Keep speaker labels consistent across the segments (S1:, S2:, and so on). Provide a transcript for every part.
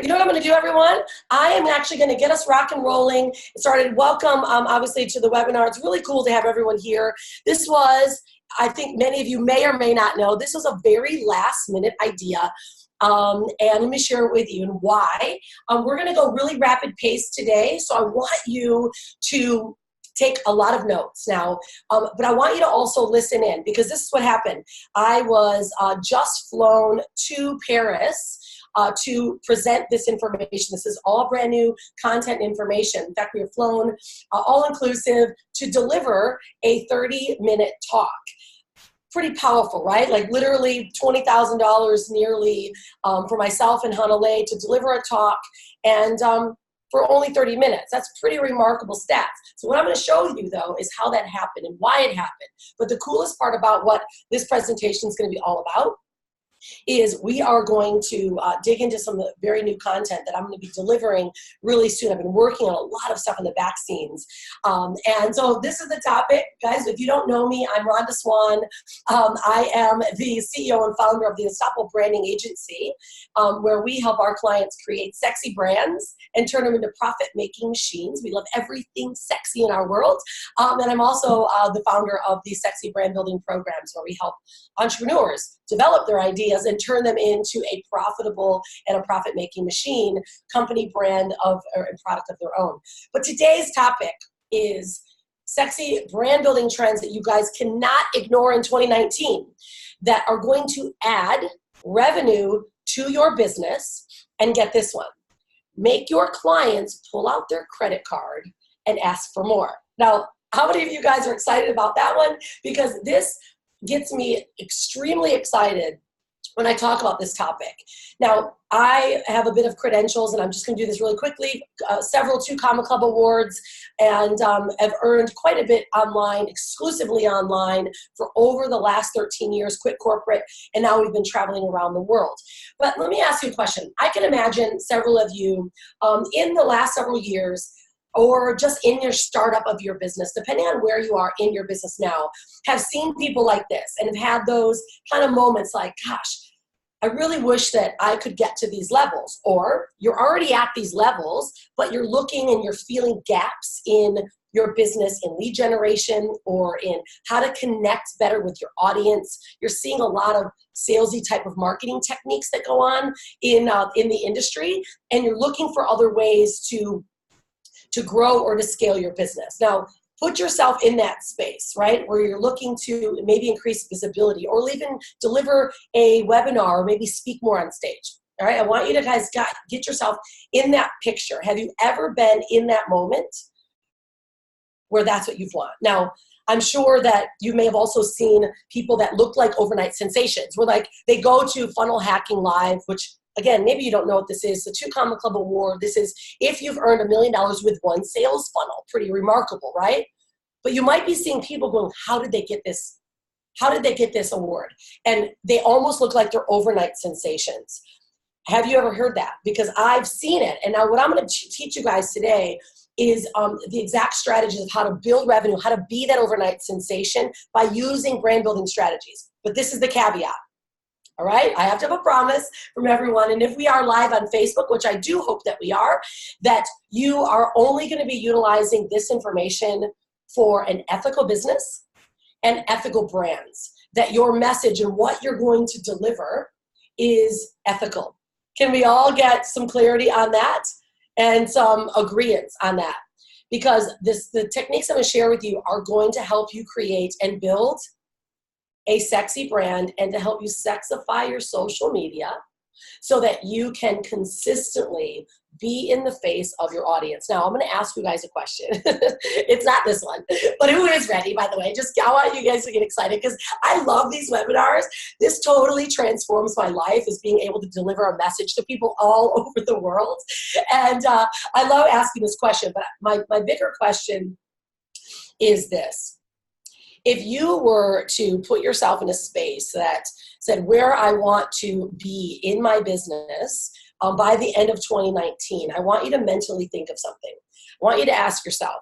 S1: You know what I'm going to do, everyone? I am actually going to get us rock and rolling. Started. Welcome, obviously, to the webinar. It's really cool to have everyone here. This was, I think many of you may or may not know, this was a very last minute idea. And let me share it with you and why. We're going to go really rapid pace today. So I want you to take a lot of notes now, but I want you to also listen in, because this is what happened. I was just flown to Paris to present this information. This is all brand new content information. In fact, we were flown all-inclusive to deliver a 30-minute talk. Pretty powerful, right? Like literally $20,000 nearly for myself and Hanalei to deliver a talk, and for only 30 minutes. That's pretty remarkable stats. So what I'm going to show you, though, is how that happened and why it happened. But the coolest part about what this presentation is going to be all about is we are going to dig into some very new content that I'm going to be delivering really soon. I've been working on a lot of stuff in the back scenes. And so this is the topic. Guys, if you don't know me, I'm Rhonda Swan. I am the CEO and founder of the Unstoppable Branding Agency, where we help our clients create sexy brands and turn them into profit-making machines. We love everything sexy in our world. And I'm also the founder of the Sexy Brand Building Programs, where we help entrepreneurs develop their ideas and turn them into a profitable and a profit-making machine, company, brand of, or product of their own. But today's topic is sexy brand building trends that you guys cannot ignore in 2019 that are going to add revenue to your business. And get this one, make your clients pull out their credit card and ask for more. Now, how many of you guys are excited about that one? Because this gets me extremely excited when I talk about this topic. Now, I have a bit of credentials, and I'm just going to do this really quickly. Several 2 Comma Club awards, and have earned quite a bit online, exclusively online, for over the last 13 years, quit corporate, and now we've been traveling around the world. But let me ask you a question. I can imagine several of you in the last several years, or just in your startup of your business, depending on where you are in your business now, have seen people like this and have had those kind of moments like, gosh, I really wish that I could get to these levels. Or you're already at these levels, but you're looking and you're feeling gaps in your business, in lead generation, or in how to connect better with your audience. You're seeing a lot of salesy type of marketing techniques that go on in the industry, and you're looking for other ways to grow or to scale your business. Now, put yourself in that space, right, where you're looking to maybe increase visibility or even deliver a webinar or maybe speak more on stage. All right, I want you to guys get yourself in that picture. Have you ever been in that moment where that's what you've want? Now, I'm sure that you may have also seen people that look like overnight sensations, where like they go to Funnel Hacking Live, which again, maybe you don't know what this is, the 2 Comma Club Award. This is if you've earned $1 million with one sales funnel. Pretty remarkable, right? But you might be seeing people going, how did they get this? How did they get this award? And they almost look like they're overnight sensations. Have you ever heard that? Because I've seen it. And now what I'm going to teach you guys today is the exact strategies of how to build revenue, how to be that overnight sensation by using brand building strategies. But this is the caveat. All right, I have to have a promise from everyone. And if we are live on Facebook, which I do hope that we are, that you are only going to be utilizing this information for an ethical business and ethical brands, that your message and what you're going to deliver is ethical. Can we all get some clarity on that and some agreement on that? Because the techniques I'm going to share with you are going to help you create and build a sexy brand, and to help you sexify your social media so that you can consistently be in the face of your audience. Now, I'm going to ask you guys a question. It's not this one, but who is ready, by the way? Just I want you guys to get excited because I love these webinars. This totally transforms my life, is being able to deliver a message to people all over the world. And I love asking this question, but my bigger question is this. If you were to put yourself in a space that said where I want to be in my business by the end of 2019, I want you to mentally think of something. I want you to ask yourself,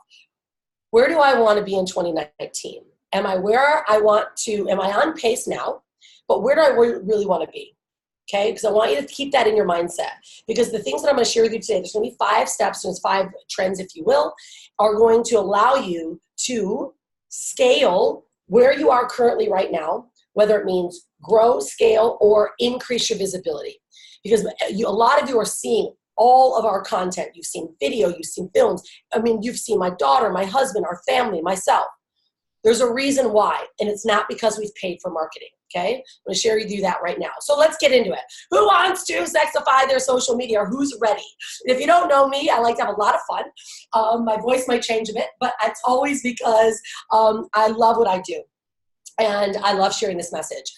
S1: where do I want to be in 2019? Am I where I want to, am I on pace now? But where do I really want to be? okay? Because I want you to keep that in your mindset. Because the things that I'm going to share with you today, there's going to be 5 steps, there's 5 trends, if you will, are going to allow you to scale where you are currently right now, whether it means grow, scale, or increase your visibility. Because a lot of you are seeing all of our content. You've seen video, you've seen films. I mean, you've seen my daughter, my husband, our family, myself. There's a reason why, and it's not because we've paid for marketing, okay? I'm going to share with you that right now. So let's get into it. Who wants to sexify their social media, or who's ready? If you don't know me, I like to have a lot of fun. My voice might change a bit, but it's always because I love what I do, and I love sharing this message.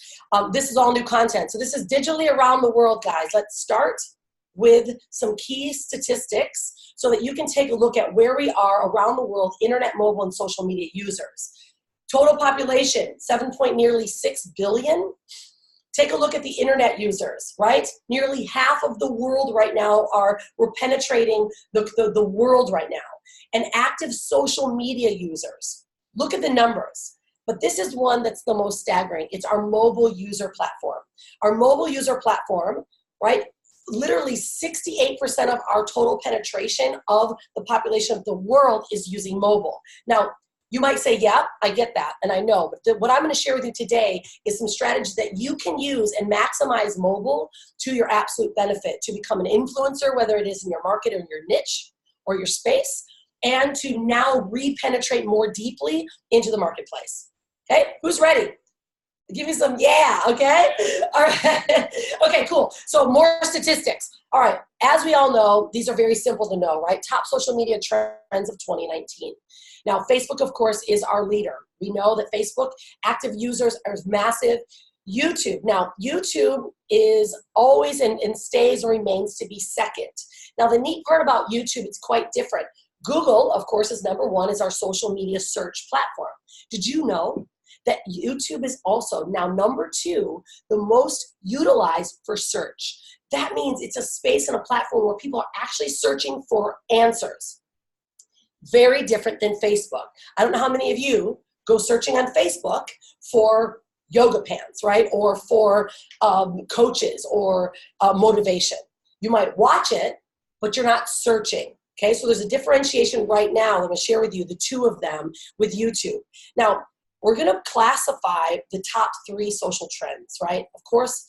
S1: This is all new content. So this is digitally around the world, guys. Let's start with some key statistics so that you can take a look at where we are around the world, internet, mobile, and social media users. Total population, nearly 6 billion. Take a look at the internet users, right? Nearly half of the world right now we're penetrating the world right now. And active social media users. Look at the numbers. But this is one that's the most staggering. It's our mobile user platform. Our mobile user platform, right? Literally 68% of our total penetration of the population of the world is using mobile. Now, you might say, yeah, I get that, and I know, but what I'm going to share with you today is some strategies that you can use and maximize mobile to your absolute benefit to become an influencer, whether it is in your market or your niche or your space, and to now re-penetrate more deeply into the marketplace. Okay, who's ready? Give me some yeah, okay? All right. Okay, cool. So more statistics. All right, as we all know, these are very simple to know, right? Top social media trends of 2019. Now, Facebook, of course, is our leader. We know that Facebook active users are massive. YouTube. Now, YouTube is always and stays or remains to be second. Now, the neat part about YouTube, it's quite different. Google, of course, is number 1, is our social media search platform. Did you know that YouTube is also now number 2, the most utilized for search? That means it's a space and a platform where people are actually searching for answers. Very different than Facebook. I don't know how many of you go searching on Facebook for yoga pants, right? Or for coaches or motivation. You might watch it, but you're not searching. Okay, so there's a differentiation right now. I'm going to share with you the 2 of them with YouTube. Now, we're going to classify the top 3 social trends, right? Of course,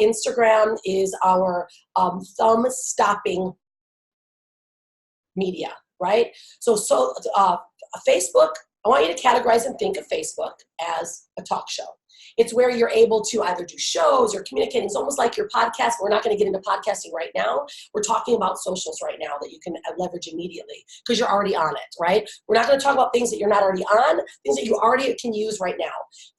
S1: Instagram is our thumb-stopping media, right? So Facebook, I want you to categorize and think of Facebook as a talk show. It's where you're able to either do shows or communicate. It's almost like your podcast. We're not going to get into podcasting right now. We're talking about socials right now that you can leverage immediately because you're already on it, right? We're not going to talk about things that you're not already on, things that you already can use right now.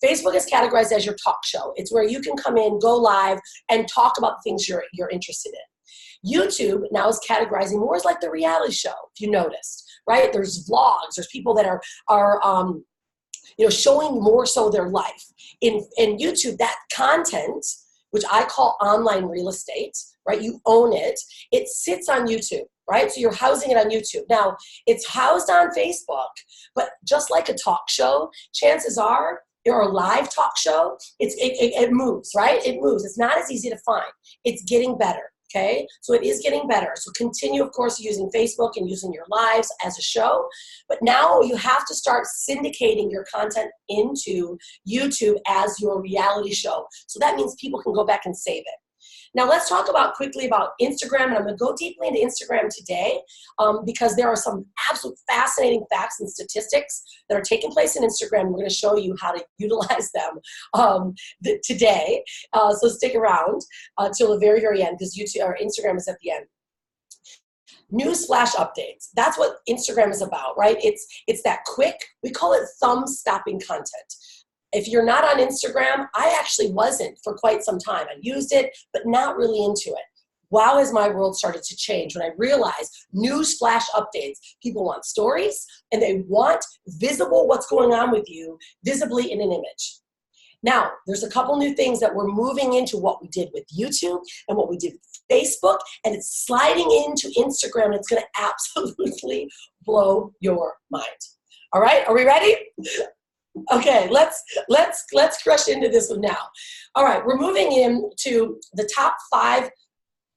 S1: Facebook is categorized as your talk show. It's where you can come in, go live, and talk about the things you're interested in. YouTube now is categorizing more as like the reality show, if you noticed, right? There's vlogs, there's people that are showing more so their life. In YouTube, that content, which I call online real estate, right? You own it. It sits on YouTube, right? So you're housing it on YouTube. Now, it's housed on Facebook, but just like a talk show, chances are, or a live talk show, it moves, right? It moves. It's not as easy to find. It's getting better. Okay, so it is getting better. So continue, of course, using Facebook and using your lives as a show. But now you have to start syndicating your content into YouTube as your reality show. So that means people can go back and save it. Now let's talk quickly about Instagram, and I'm going to go deeply into Instagram today because there are some absolute fascinating facts and statistics that are taking place in Instagram. We're going to show you how to utilize them today. So stick around till the very, very end because YouTube or Instagram is at the end. News flash updates. That's what Instagram is about, right? It's that quick, we call it thumb-stopping content. If you're not on Instagram, I actually wasn't for quite some time. I used it, but not really into it. Wow, has my world started to change when I realized news flash updates. People want stories, and they want visible what's going on with you visibly in an image. Now, there's a couple new things that we're moving into what we did with YouTube and what we did with Facebook, and it's sliding into Instagram, and it's going to absolutely blow your mind. All right, are we ready? Okay, let's crush into this one now. All right, we're moving into the top 5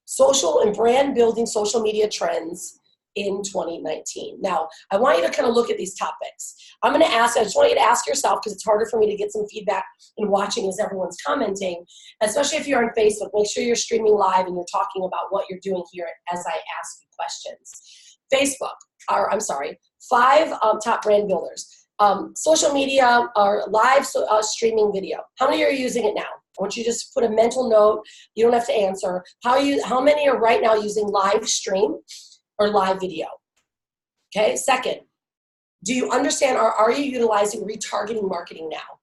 S1: social and brand building social media trends in 2019. Now, I want you to kind of look at these topics. I just want you to ask yourself, because it's harder for me to get some feedback in watching as everyone's commenting, especially if you're on Facebook. Make sure you're streaming live and you're talking about what you're doing here as I ask you questions. Facebook, or I'm sorry, 5 top brand builders. Social media or live streaming video. How many are using it now? I want you to just put a mental note. You don't have to answer. How many are right now using live stream or live video? Okay, second, do you understand, or are you utilizing retargeting marketing now?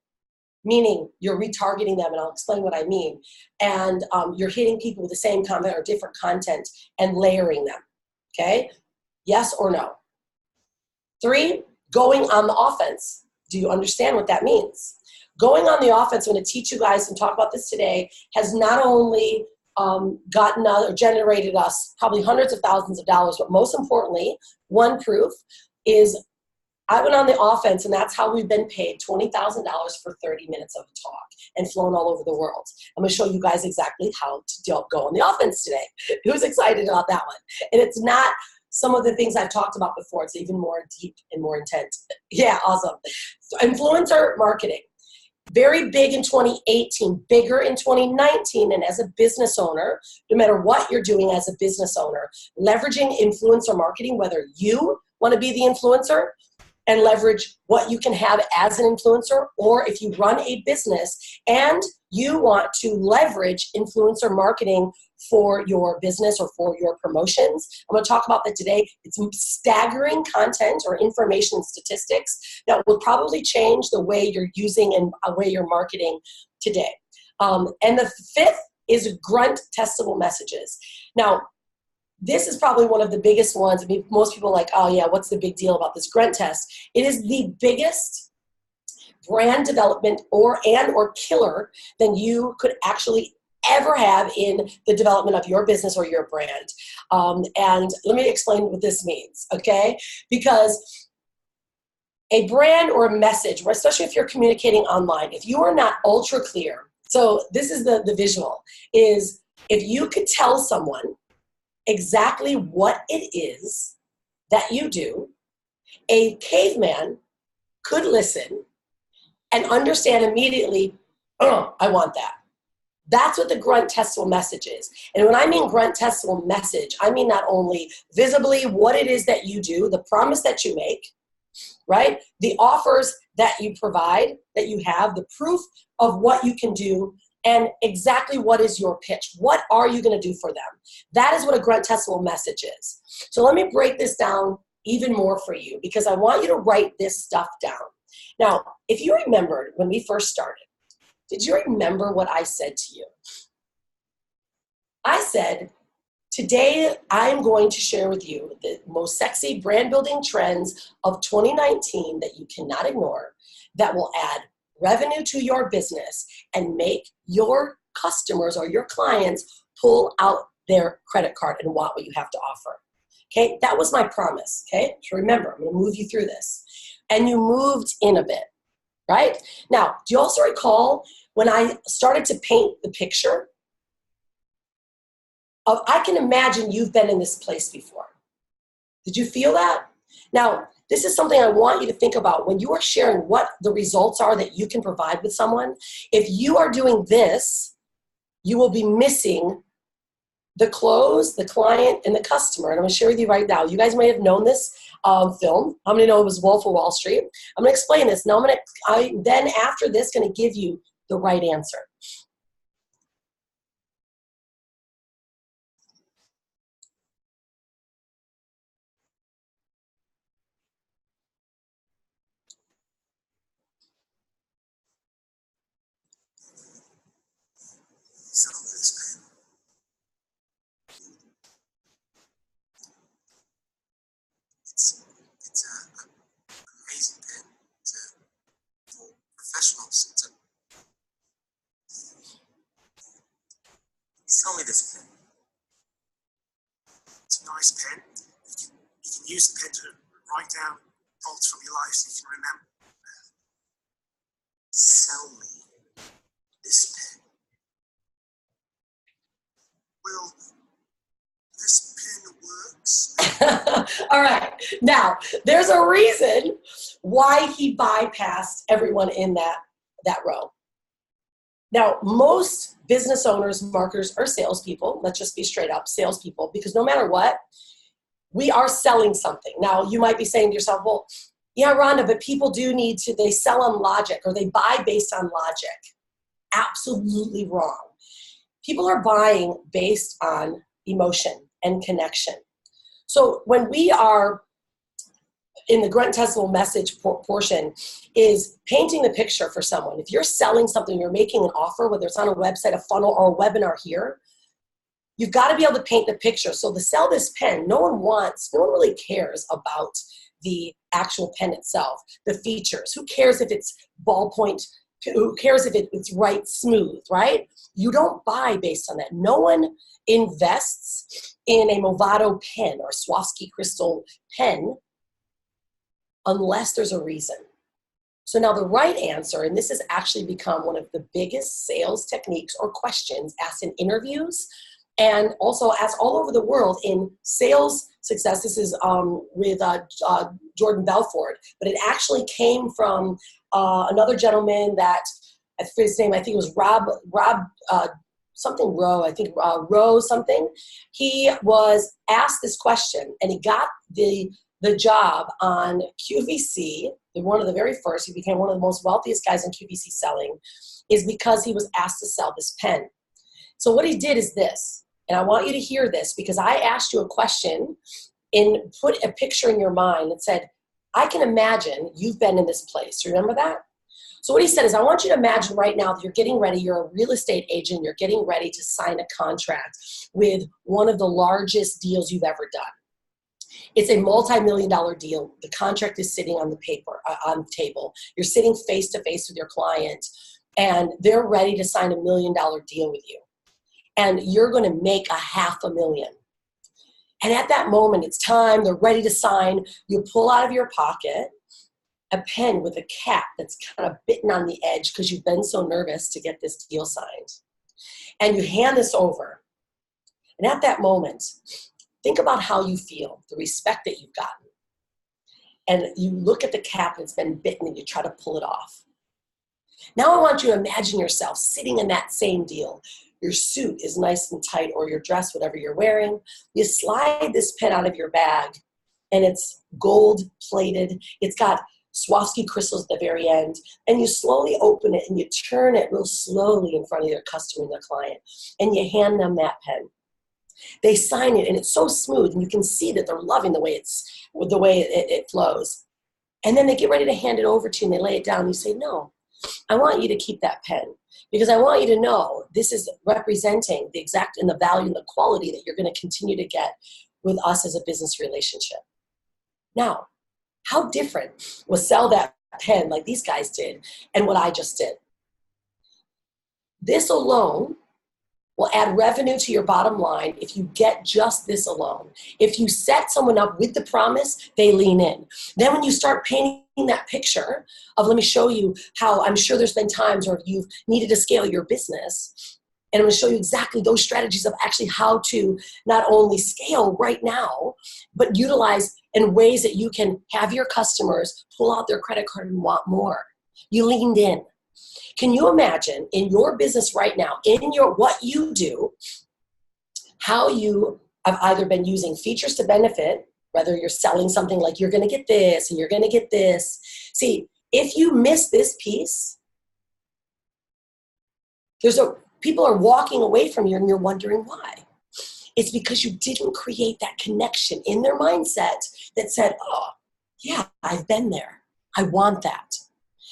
S1: Meaning you're retargeting them, and I'll explain what I mean. And you're hitting people with the same content or different content and layering them. Okay, yes or no? 3, going on the offense. Do you understand what that means? Going on the offense, I'm going to teach you guys and talk about this today, has not only generated us probably hundreds of thousands of dollars, but most importantly, one proof is I went on the offense, and that's how we've been paid $20,000 for 30 minutes of a talk and flown all over the world. I'm going to show you guys exactly how to go on the offense today. Who's excited about that one? And it's not some of the things I've talked about before. It's even more deep and more intense. Yeah, awesome. So influencer marketing. Very big in 2018, bigger in 2019, and as a business owner, no matter what you're doing as a business owner, leveraging influencer marketing, whether you want to be the influencer and leverage what you can have as an influencer, or if you run a business and you want to leverage influencer marketing for your business or for your promotions. I'm going to talk about that today. It's staggering content or information statistics that will probably change the way you're using and the way you're marketing today. And the 5th is grunt testable messages. Now, this is probably one of the biggest ones. I mean, most people are like, oh yeah, what's the big deal about this grunt test? It is the biggest brand development or killer than you could actually ever have in the development of your business or your brand. And let me explain what this means, okay? Because a brand or a message, especially if you're communicating online, if you are not ultra clear, so this is the visual, is if you could tell someone exactly what it is that you do, a caveman could listen and understand immediately, oh, I want that. That's what the grunt testable message is. And when I mean grunt testable message, I mean not only visibly what it is that you do, the promise that you make, right? The offers that you provide, that you have, the proof of what you can do, and exactly what is your pitch. What are you going to do for them? That is what a grunt testable message is. So let me break this down even more for you, because I want you to write this stuff down. Now, if you remembered when we first started, did you remember what I said to you? I said, today I'm going to share with you the most sexy brand building trends of 2019 that you cannot ignore, that will add revenue to your business and make your customers or your clients pull out their credit card and want what you have to offer. Okay, that was my promise. Okay, so remember, I'm going to move you through this. And you moved in a bit, right? Now, do you also recall when I started to paint the picture of, I can imagine you've been in this place before. Did you feel that? Now, this is something I want you to think about when you are sharing what the results are that you can provide with someone. If you are doing this, you will be missing the close, the client, and the customer. And I'm going to share with you right now. You guys may have known this film. How many know it was Wolf of Wall Street? I'm going to explain this. Now, then after this, going to give you the right answer.
S2: It's an amazing pen. For professionals. Tell me this pen. It's a nice pen. You can use the pen to write down thoughts from your life so you can remember. sell me this pen. Well, this pen works.
S1: All right. Now, there's a reason why he bypassed everyone in that row. Now, most business owners, marketers, are salespeople. Let's just be straight up salespeople, because no matter what, we are selling something. Now, you might be saying to yourself, well, yeah, Rhonda, but people do need to, they sell on logic or they buy based on logic. Absolutely wrong. People are buying based on emotion and connection. So when we are in the Grunt Testable message portion is painting the picture for someone. If you're selling something, you're making an offer, whether it's on a website, a funnel, or a webinar here, you've got to be able to paint the picture. So to sell this pen, no one really cares about the actual pen itself, the features. Who cares if it's ballpoint? Who cares if it's right, smooth, right? You don't buy based on that. No one invests in a Movado pen or Swarovski crystal pen unless there's a reason. So now the right answer, and this has actually become one of the biggest sales techniques or questions asked in interviews and also asked all over the world in sales success. This is with Jordan Belfort, but it actually came from another gentleman that, I forget his name, I think it was Rob something Rowe, I think Rowe something. He was asked this question and he got the job on QVC, one of the very first. He became one of the most wealthiest guys in QVC selling, is because he was asked to sell this pen. So what he did is this, and I want you to hear this because I asked you a question and put a picture in your mind that said, I can imagine you've been in this place. Remember that? So what he said is, I want you to imagine right now that you're getting ready, you're a real estate agent, you're getting ready to sign a contract with one of the largest deals you've ever done. It's a multi-million-dollar deal. The contract is sitting on the on the table. You're sitting face to face with your client, and they're ready to sign $1 million deal with you. And you're going to make $500,000. And at that moment, it's time. They're ready to sign. You pull out of your pocket a pen with a cap that's kind of bitten on the edge because you've been so nervous to get this deal signed. And you hand this over. And at that moment, think about how you feel, the respect that you've gotten. And you look at the cap that's been bitten and you try to pull it off. Now I want you to imagine yourself sitting in that same deal. Your suit is nice and tight, or your dress, whatever you're wearing. You slide this pen out of your bag and it's gold plated. It's got Swarovski crystals at the very end. And you slowly open it and you turn it real slowly in front of your customer and their client. And you hand them that pen. They sign it and it's so smooth and you can see that they're loving the way it flows. And then they get ready to hand it over to you and they lay it down and you say, no, I want you to keep that pen because I want you to know this is representing the exact and the value and the quality that you're going to continue to get with us as a business relationship. Now, how different was sell that pen like these guys did and what I just did? This alone will add revenue to your bottom line if you get just this alone. If you set someone up with the promise, they lean in. Then when you start painting that picture of, let me show you how I'm sure there's been times where you've needed to scale your business, and I'm going to show you exactly those strategies of actually how to not only scale right now, but utilize in ways that you can have your customers pull out their credit card and want more. You leaned in. Can you imagine in your business right now, in your what you do, how you have either been using features to benefit, whether you're selling something like you're going to get this and you're going to get this. See, if you miss this piece, people are walking away from you and you're wondering why. It's because you didn't create that connection in their mindset that said, oh, yeah, I've been there. I want that.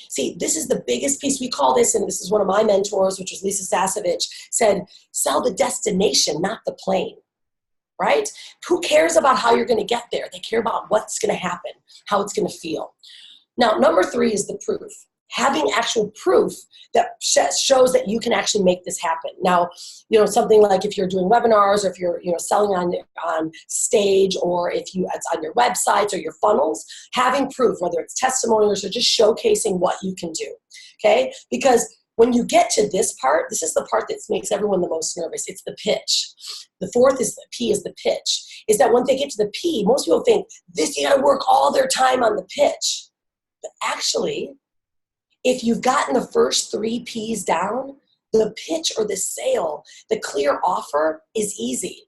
S1: See, this is the biggest piece. We call this, and this is one of my mentors, which was Lisa Sasevich, said, sell the destination, not the plane, right? Who cares about how you're going to get there? They care about what's going to happen, how it's going to feel. Now, number 3 is the proof. having actual proof that shows that you can actually make this happen. Now, something like if you're doing webinars, or if you're, selling on stage, or if it's on your websites or your funnels, having proof, whether it's testimonials or just showcasing what you can do, okay? Because when you get to this part, this is the part that makes everyone the most nervous. It's the pitch. The fourth is the P, is the pitch. Is that when they get to the P, most people think this, you gotta work all their time on the pitch. But actually, if you've gotten the first 3 P's down, the pitch or the sale, the clear offer is easy.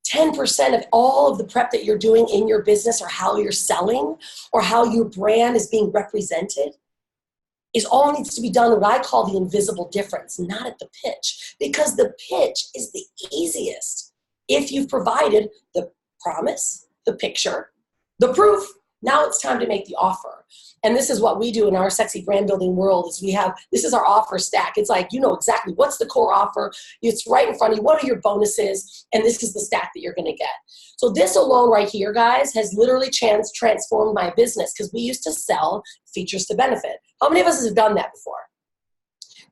S1: 10% of all of the prep that you're doing in your business, or how you're selling, or how your brand is being represented, is all needs to be done what I call the invisible difference, not at the pitch. Because the pitch is the easiest if you've provided the promise, the picture, the proof. Now it's time to make the offer. And this is what we do in our sexy brand building world, is this is our offer stack. It's like, exactly what's the core offer. It's right in front of you. What are your bonuses? And this is the stack that you're going to get. So this alone right here, guys, has literally transformed my business, because we used to sell features to benefit. How many of us have done that before?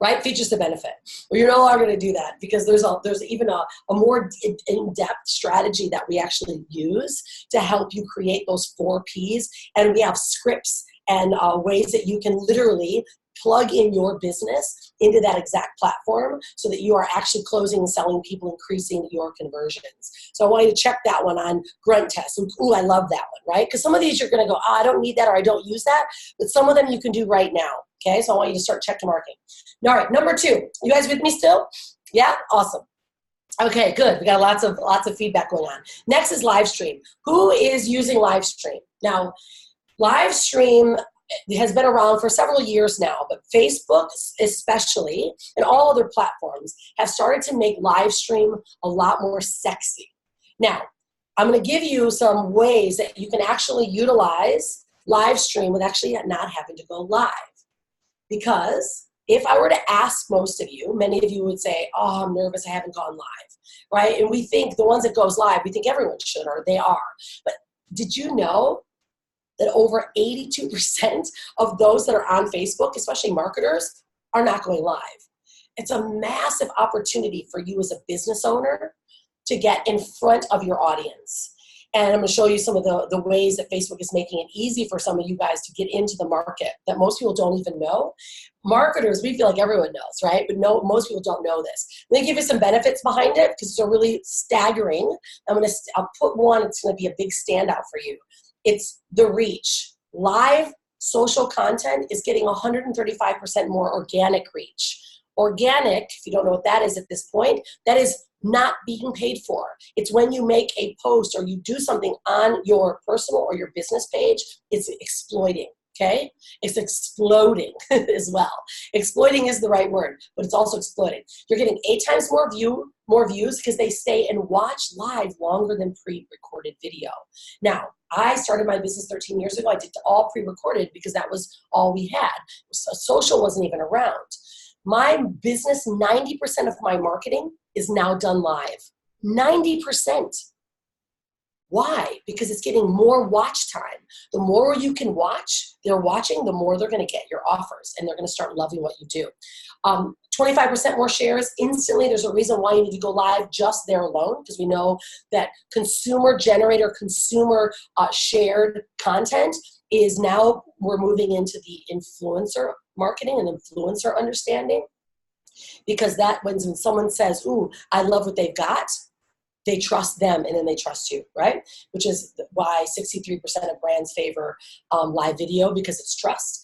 S1: Right? Features to benefit. Well, you're no longer going to do that, because there's even a more in-depth strategy that we actually use to help you create those 4 Ps. And we have scripts and ways that you can literally plug in your business into that exact platform, so that you are actually closing and selling people, increasing your conversions. So I want you to check that one on Grunt Test. Ooh, I love that one, right? Because some of these you're going to go, I don't need that, or I don't use that. But some of them you can do right now. Okay, so I want you to start check marking. All right, number 2. You guys with me still? Yeah, awesome. Okay, good. We got lots of feedback going on. Next is live stream. Who is using live stream? Now, live stream has been around for several years now, but Facebook especially, and all other platforms, have started to make live stream a lot more sexy. Now, I'm going to give you some ways that you can actually utilize live stream with actually not having to go live. Because if I were to ask most of you, many of you would say, oh, I'm nervous, I haven't gone live, right? And we think the ones that goes live, we think everyone should, or they are. But did you know that over 82% of those that are on Facebook, especially marketers, are not going live? It's a massive opportunity for you as a business owner to get in front of your audience. And I'm going to show you some of the ways that Facebook is making it easy for some of you guys to get into the market that most people don't even know. Marketers, we feel like everyone knows, right? But no, most people don't know this. Let me give you some benefits behind it, because they're really staggering. I'll put one, it's going to be a big standout for you. It's the reach. Live social content is getting 135% more organic reach. Organic, if you don't know what that is at this point, that is not being paid for. It's when you make a post or you do something on your personal or your business page, it's exploiting, okay? It's exploding as well. Exploiting is the right word, but it's also exploding. You're getting 8 times more views because they stay and watch live longer than pre-recorded video. Now, I started my business 13 years ago. I did all pre-recorded because that was all we had. So social wasn't even around. My business, 90% of my marketing is now done live. 90%. Why? Because it's getting more watch time. The more you can watch, they're watching, the more they're going to get your offers, and they're going to start loving what you do. 25% more shares instantly. There's a reason why you need to go live just there alone, because we know that consumer generator, consumer shared content is now, we're moving into the influencer marketing and influencer understanding, because that when someone says, ooh, I love what they've got, they trust them, and then they trust you, right? Which is why 63% of brands favor live video, because it's trust.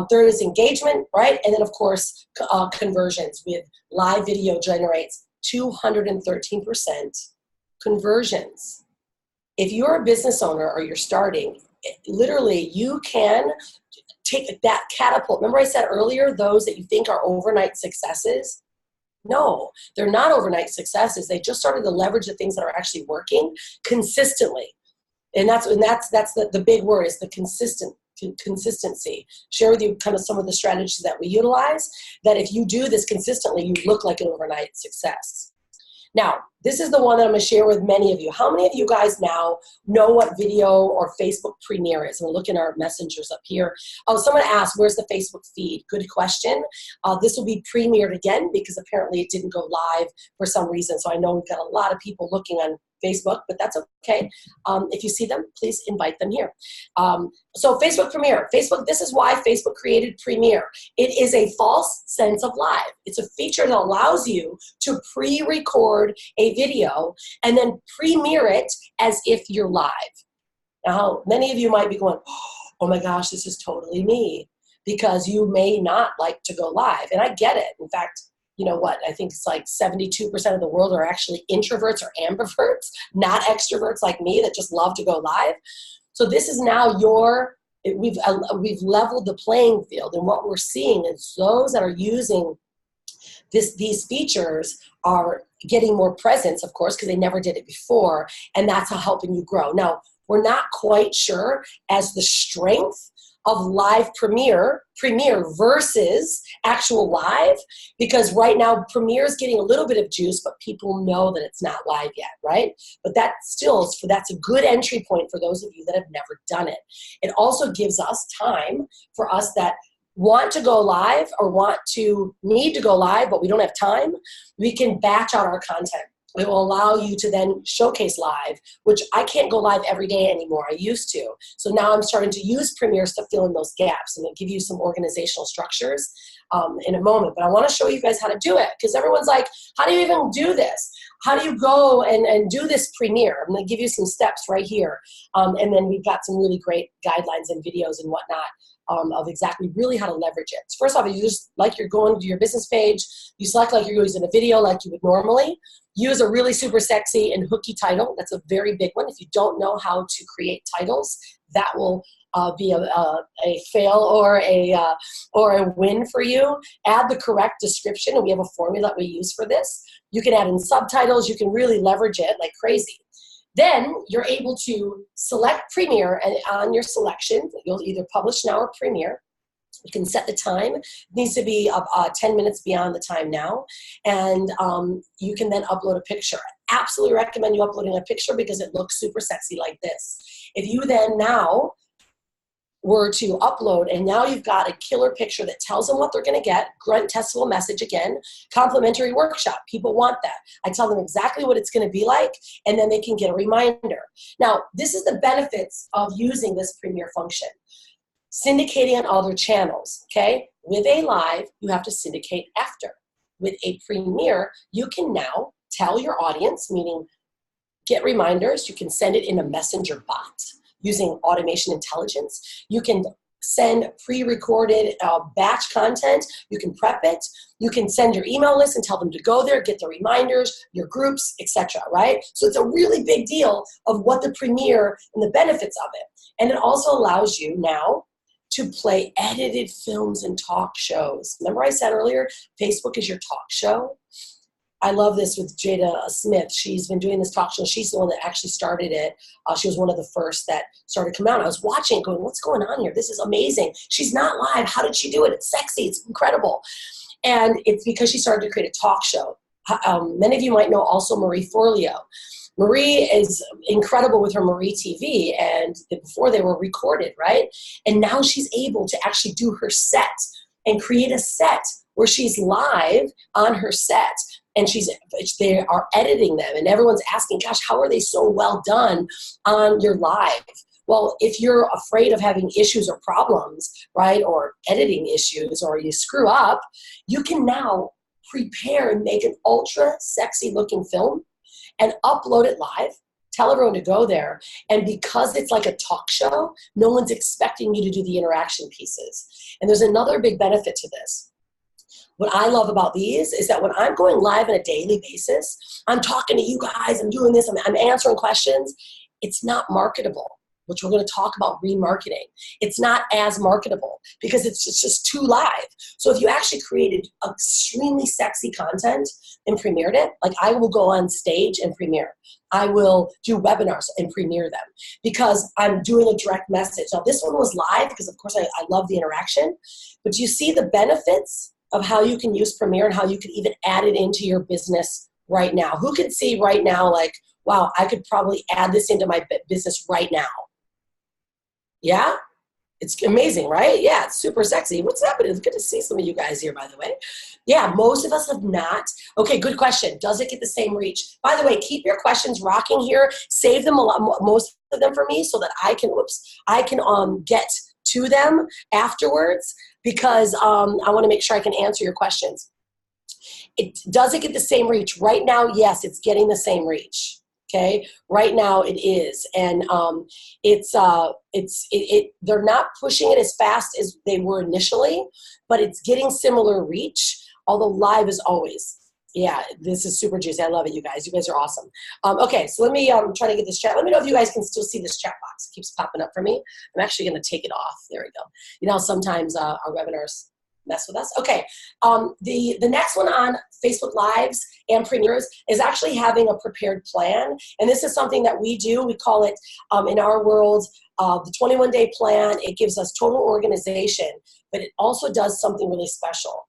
S1: Third is engagement, right? And then, of course, conversions with live video generates 213% conversions. If you're a business owner or you're starting, literally you can take that catapult. Remember I said earlier, those that you think are overnight successes? No, they're not overnight successes. They just started to leverage the things that are actually working consistently. And that's the big word, is the consistency. Share with you kind of some of the strategies that we utilize, that if you do this consistently, you look like an overnight success. Now, this is the one that I'm going to share with many of you. How many of you guys now know what video or Facebook Premiere is? We're looking at our messengers up here. Oh, someone asked, where's the Facebook feed? Good question. This will be premiered again because apparently it didn't go live for some reason. So I know we've got a lot of people looking on Facebook, but that's okay. If you see them, please invite them here. So Facebook Premiere. Facebook, this is why Facebook created Premiere. It is a false sense of live. It's a feature that allows you to pre-record a video and then premiere it as if you're live. Now, many of you might be going, oh my gosh, this is totally me, because you may not like to go live. And I get it. In fact, you know what, I think it's like 72% of the world are actually introverts or ambiverts, not extroverts like me that just love to go live. So this is now we've leveled the playing field, and what we're seeing is those that are using these features are getting more presence, of course, because they never did it before, and that's how helping you grow. Now, we're not quite sure as the strength of live premiere versus actual live, because right now Premiere is getting a little bit of juice, but people know that it's not live yet, right? But that's a good entry point for those of you that have never done it. It also gives us time for us that want to go live or need to go live, but we don't have time. We can batch out our content. It will allow you to then showcase live, which I can't go live every day anymore. I used to. So now I'm starting to use Premiere to fill in those gaps, and I'll give you some organizational structures in a moment. But I want to show you guys how to do it, because everyone's like, how do you even do this? How do you go and do this Premiere? I'm going to give you some steps right here. And then we've got some really great guidelines and videos and whatnot of exactly really how to leverage it. So first off, you just, like you're going to your business page, you select like you're using a video like you would normally. Use a really super sexy and hooky title. That's a very big one. If you don't know how to create titles, that will be a fail or a win for you. Add the correct description, and we have a formula that we use for this. You can add in subtitles. You can really leverage it like crazy. Then you're able to select Premiere, and on your selection, you'll either publish now or Premiere. You can set the time. It needs to be 10 minutes beyond the time now. And you can then upload a picture. I absolutely recommend you uploading a picture because it looks super sexy like this. If you then now were to upload, and now you've got a killer picture that tells them what they're going to get, grunt testable message again, complimentary workshop. People want that. I tell them exactly what it's going to be like, and then they can get a reminder. Now, this is the benefits of using this Premiere function. Syndicating on other channels, okay? With a live, you have to syndicate after. With a Premiere, you can now tell your audience, meaning get reminders. You can send it in a messenger bot using automation intelligence. You can send pre-recorded batch content. You can prep it. You can send your email list and tell them to go there, get the reminders, your groups, etc., right? So it's a really big deal of what the Premiere and the benefits of it. And it also allows you now to play edited films and talk shows. Remember I said earlier, Facebook is your talk show? I love this with Jada Smith. She's been doing this talk show. She's the one that actually started it. She was one of the first that started coming out. I was watching going, what's going on here? This is amazing. She's not live. How did she do it? It's sexy. It's incredible. And it's because she started to create a talk show. Many of you might know also Marie Forleo. Marie is incredible with her Marie TV, and before they were recorded, right? And now she's able to actually do her set and create a set where she's live on her set, and they are editing them, and everyone's asking, gosh, how are they so well done on your live? Well, if you're afraid of having issues or problems, right, or editing issues, or you screw up, you can now prepare and make an ultra sexy looking film and upload it live, tell everyone to go there, and because it's like a talk show, no one's expecting you to do the interaction pieces. And there's another big benefit to this. What I love about these is that when I'm going live on a daily basis, I'm talking to you guys, I'm doing this, I'm answering questions, it's not marketable, which we're going to talk about remarketing. It's not as marketable because it's just too live. So if you actually created extremely sexy content and premiered it, like I will go on stage and premiere. I will do webinars and premiere them because I'm doing a direct message. Now this one was live because of course I love the interaction, but you see the benefits of how you can use Premiere and how you can even add it into your business right now? Who can see right now, like, wow, I could probably add this into my business right now? Yeah? It's amazing, right? Yeah, it's super sexy. What's happening? It's good to see some of you guys here, by the way. Yeah, most of us have not. Okay, good question. Does it get the same reach? By the way, keep your questions rocking here. Save them, most of them for me, so that I can get to them afterwards, because I want to make sure I can answer your questions. Does it get the same reach? Right now, yes, it's getting the same reach. Okay, right now it is, and they're not pushing it as fast as they were initially, but it's getting similar reach. Although live is always, yeah, this is super juicy. I love it, you guys. You guys are awesome. Okay, so let me try to get this chat. Let me know if you guys can still see this chat box. It keeps popping up for me. I'm actually going to take it off. There we go. You know, sometimes our webinars mess with us. Okay, the next one on Facebook Lives and Premiers is actually having a prepared plan. And this is something that we do. We call it, in our world, the 21-day plan. It gives us total organization, but it also does something really special.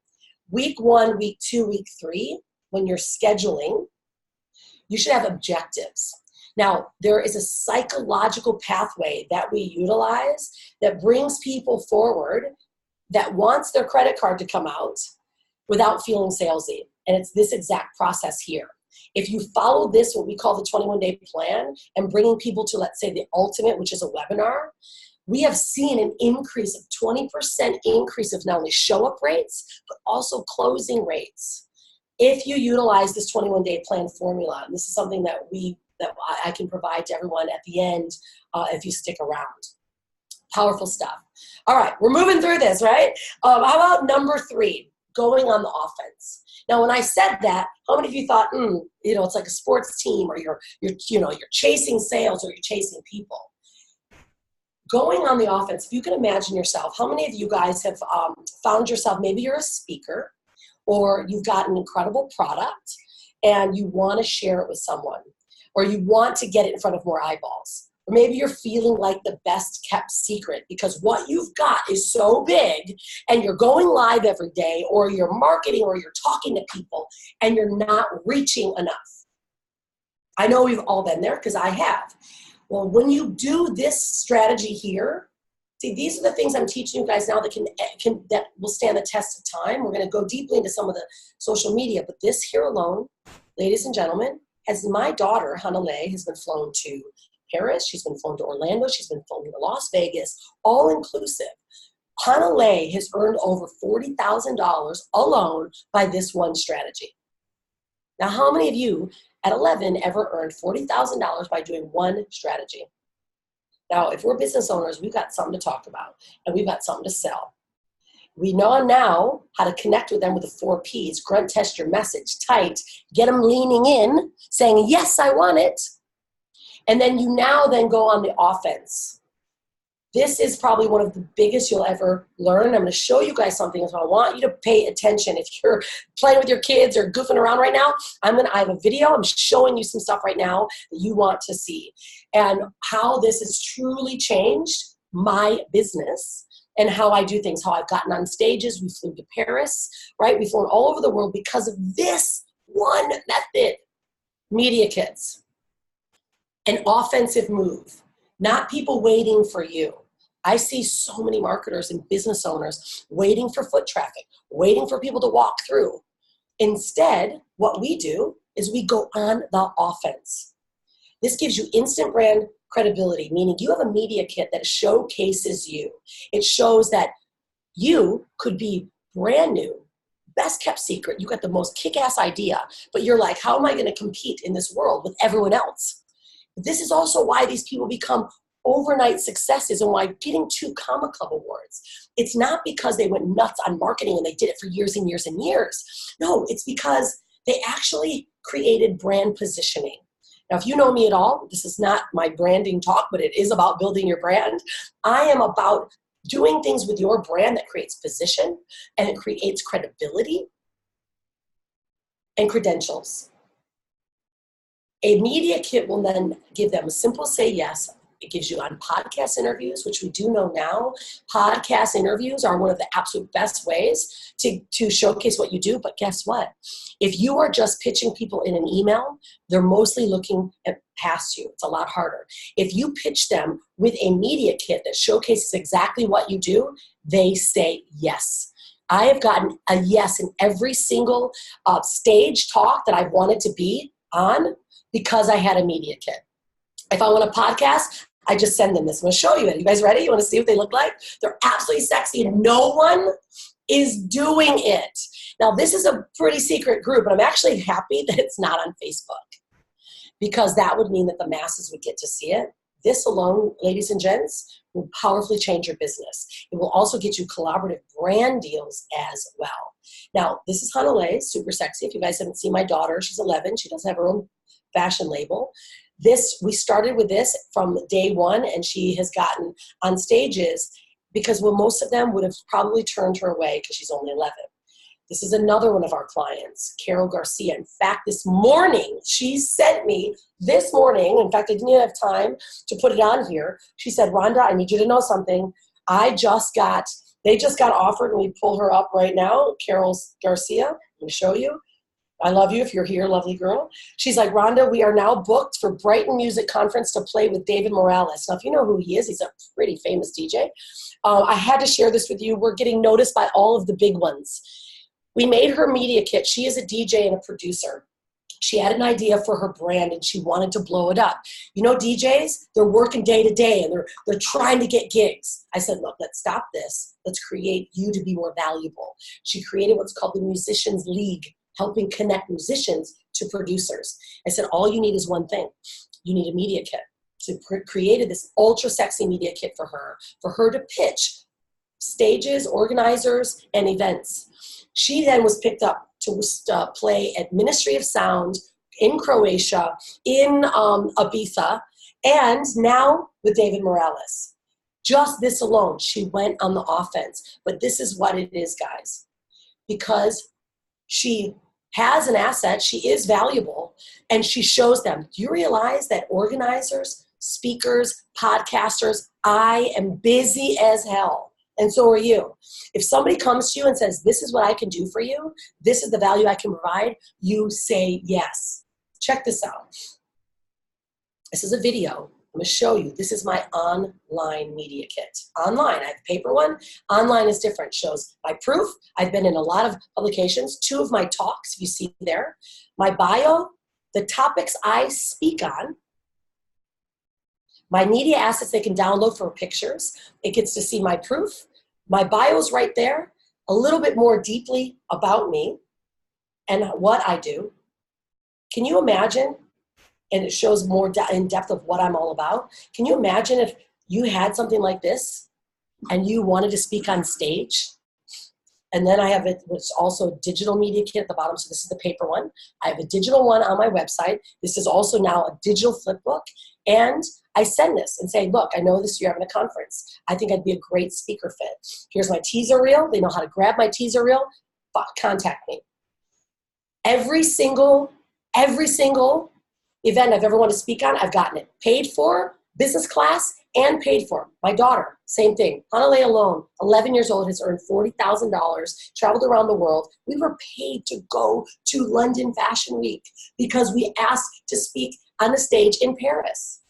S1: Week 1, week 2, week 3, when you're scheduling, you should have objectives. Now, there is a psychological pathway that we utilize that brings people forward that wants their credit card to come out without feeling salesy. And it's this exact process here. If you follow this, what we call the 21-day plan, and bringing people to, let's say, the ultimate, which is a webinar, we have seen an increase of 20% increase of not only show-up rates, but also closing rates. If you utilize this 21-day plan formula, and this is something that I can provide to everyone at the end if you stick around. Powerful stuff. All right, we're moving through this, right? How about number 3, going on the offense? Now, when I said that, how many of you thought, it's like a sports team, or you're chasing sales, or you're chasing people? Going on the offense, if you can imagine yourself, how many of you guys have found yourself, maybe you're a speaker, or you've got an incredible product, and you want to share it with someone, or you want to get it in front of more eyeballs? Or maybe you're feeling like the best kept secret because what you've got is so big, and you're going live every day, or you're marketing, or you're talking to people, and you're not reaching enough. I know we've all been there, because I have. Well, when you do this strategy here, see, these are the things I'm teaching you guys now that will stand the test of time. We're going to go deeply into some of the social media, but this here alone, ladies and gentlemen, as my daughter, Hanalei, has been flown to Paris, she's been flown to Orlando, she's been flown to Las Vegas, all inclusive. Hanalei has earned over $40,000 alone by this one strategy. Now, how many of you at 11 ever earned $40,000 by doing one strategy? Now, if we're business owners, we've got something to talk about, and we've got something to sell. We know now how to connect with them with the 4 Ps: grunt, test your message, tight, get them leaning in, saying, yes, I want it. And then you then go on the offense. This is probably one of the biggest you'll ever learn. I'm going to show you guys something, so I want you to pay attention. If you're playing with your kids or goofing around right now, I have a video. I'm showing you some stuff right now that you want to see, and how this has truly changed my business and how I do things, how I've gotten on stages. We flew to Paris, right? We've flown all over the world because of this one method. Media Kits. An offensive move, not people waiting for you. I see so many marketers and business owners waiting for foot traffic, waiting for people to walk through. Instead, what we do is we go on the offense. This gives you instant brand credibility, meaning you have a media kit that showcases you. It shows that you could be brand new, best kept secret. You got the most kick-ass idea, but you're like, how am I going to compete in this world with everyone else? But this is also why these people become overnight successes, and why getting 2 Comma Club awards. It's not because they went nuts on marketing and they did it for years and years and years. No, it's because they actually created brand positioning. Now, if you know me at all, this is not my branding talk, but it is about building your brand. I am about doing things with your brand that creates position, and it creates credibility and credentials. A media kit will then give them a simple say yes, It gives you on podcast interviews, which we do know now. Podcast interviews are one of the absolute best ways to showcase what you do. But guess what? If you are just pitching people in an email, they're mostly looking past you. It's a lot harder. If you pitch them with a media kit that showcases exactly what you do, they say yes. I have gotten a yes in every single stage talk that I've wanted to be on because I had a media kit. If I want a podcast, I just send them this. I'm going to show you it. You guys ready? You want to see what they look like? They're absolutely sexy and no one is doing it. Now, this is a pretty secret group, but I'm actually happy that it's not on Facebook because that would mean that the masses would get to see it. This alone, ladies and gents, will powerfully change your business. It will also get you collaborative brand deals as well. Now, this is Hanalei, super sexy. If you guys haven't seen my daughter, she's 11. She does have her own fashion label. We started with this from day one, and she has gotten on stages because most of them would have probably turned her away because she's only 11. This is another one of our clients, Carol Garcia. In fact, this morning, she sent me this morning, in fact, I didn't even have time to put it on here. She said, Rhonda, I need you to know something. They just got offered, and we pull her up right now, Carol Garcia. I'm going to show you. I love you if you're here, lovely girl. She's like, Rhonda, we are now booked for Brighton Music Conference to play with David Morales. Now, if you know who he is, he's a pretty famous DJ. I had to share this with you. We're getting noticed by all of the big ones. We made her media kit. She is a DJ and a producer. She had an idea for her brand and she wanted to blow it up. You know, DJs, they're working day to day and they're trying to get gigs. I said, look, let's stop this. Let's create you to be more valuable. She created what's called the Musicians League, helping connect musicians to producers. I said, all you need is one thing. You need a media kit. So created this ultra sexy media kit for her to pitch stages, organizers, and events. She then was picked up to play at Ministry of Sound in Croatia, in Ibiza, and now with David Morales. Just this alone, she went on the offense. But this is what it is, guys. Because she has an asset, she is valuable, and she shows them. Do you realize that organizers, speakers, podcasters, I am busy as hell. And so are you. If somebody comes to you and says, this is what I can do for you, this is the value I can provide, you say yes. Check this out. This is a video. I'm going to show you. This is my online media kit. Online. I have a paper one. Online is different. Shows my proof. I've been in a lot of publications. 2 of my talks, you see there. My bio, the topics I speak on. My media assets they can download for pictures. It gets to see my proof. My bio's right there. A little bit more deeply about me and what I do. Can you imagine? And it shows more in depth of what I'm all about. Can you imagine if you had something like this and you wanted to speak on stage? And then I have it, which is also a digital media kit at the bottom. So this is the paper one. I have a digital one on my website. This is also now a digital flip book. And I send this and say, look, I know this you're having a conference. I think I'd be a great speaker fit. Here's my teaser reel. They know how to grab my teaser reel. Contact me. Every single event I've ever wanted to speak on, I've gotten it. Paid for, business class, and paid for. My daughter, same thing. Hanalei alone, 11 years old, has earned $40,000, traveled around the world. We were paid to go to London Fashion Week because we asked to speak on the stage in Paris.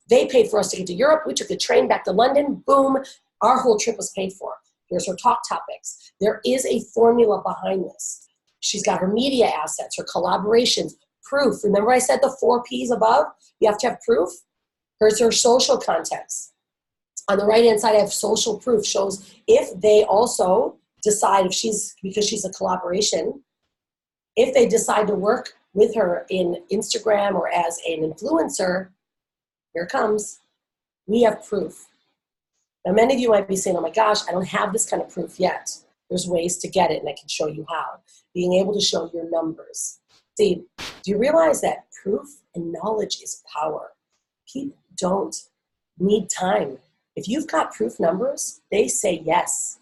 S1: They paid for us to get to Europe. We took the train back to London. Boom. Our whole trip was paid for. Here's her talk topics. There is a formula behind this. She's got her media assets, her collaborations, proof. Remember I said the 4 Ps above? You have to have proof. Here's her social context. On the right-hand side, I have social proof. Shows if they also decide, because she's a collaboration, if they decide to work with her in Instagram or as an influencer, here it comes. We have proof. Now, many of you might be saying, oh my gosh, I don't have this kind of proof yet. There's ways to get it, and I can show you how. Being able to show your numbers. See, do you realize that proof and knowledge is power? People don't need time. If you've got proof numbers, they say yes.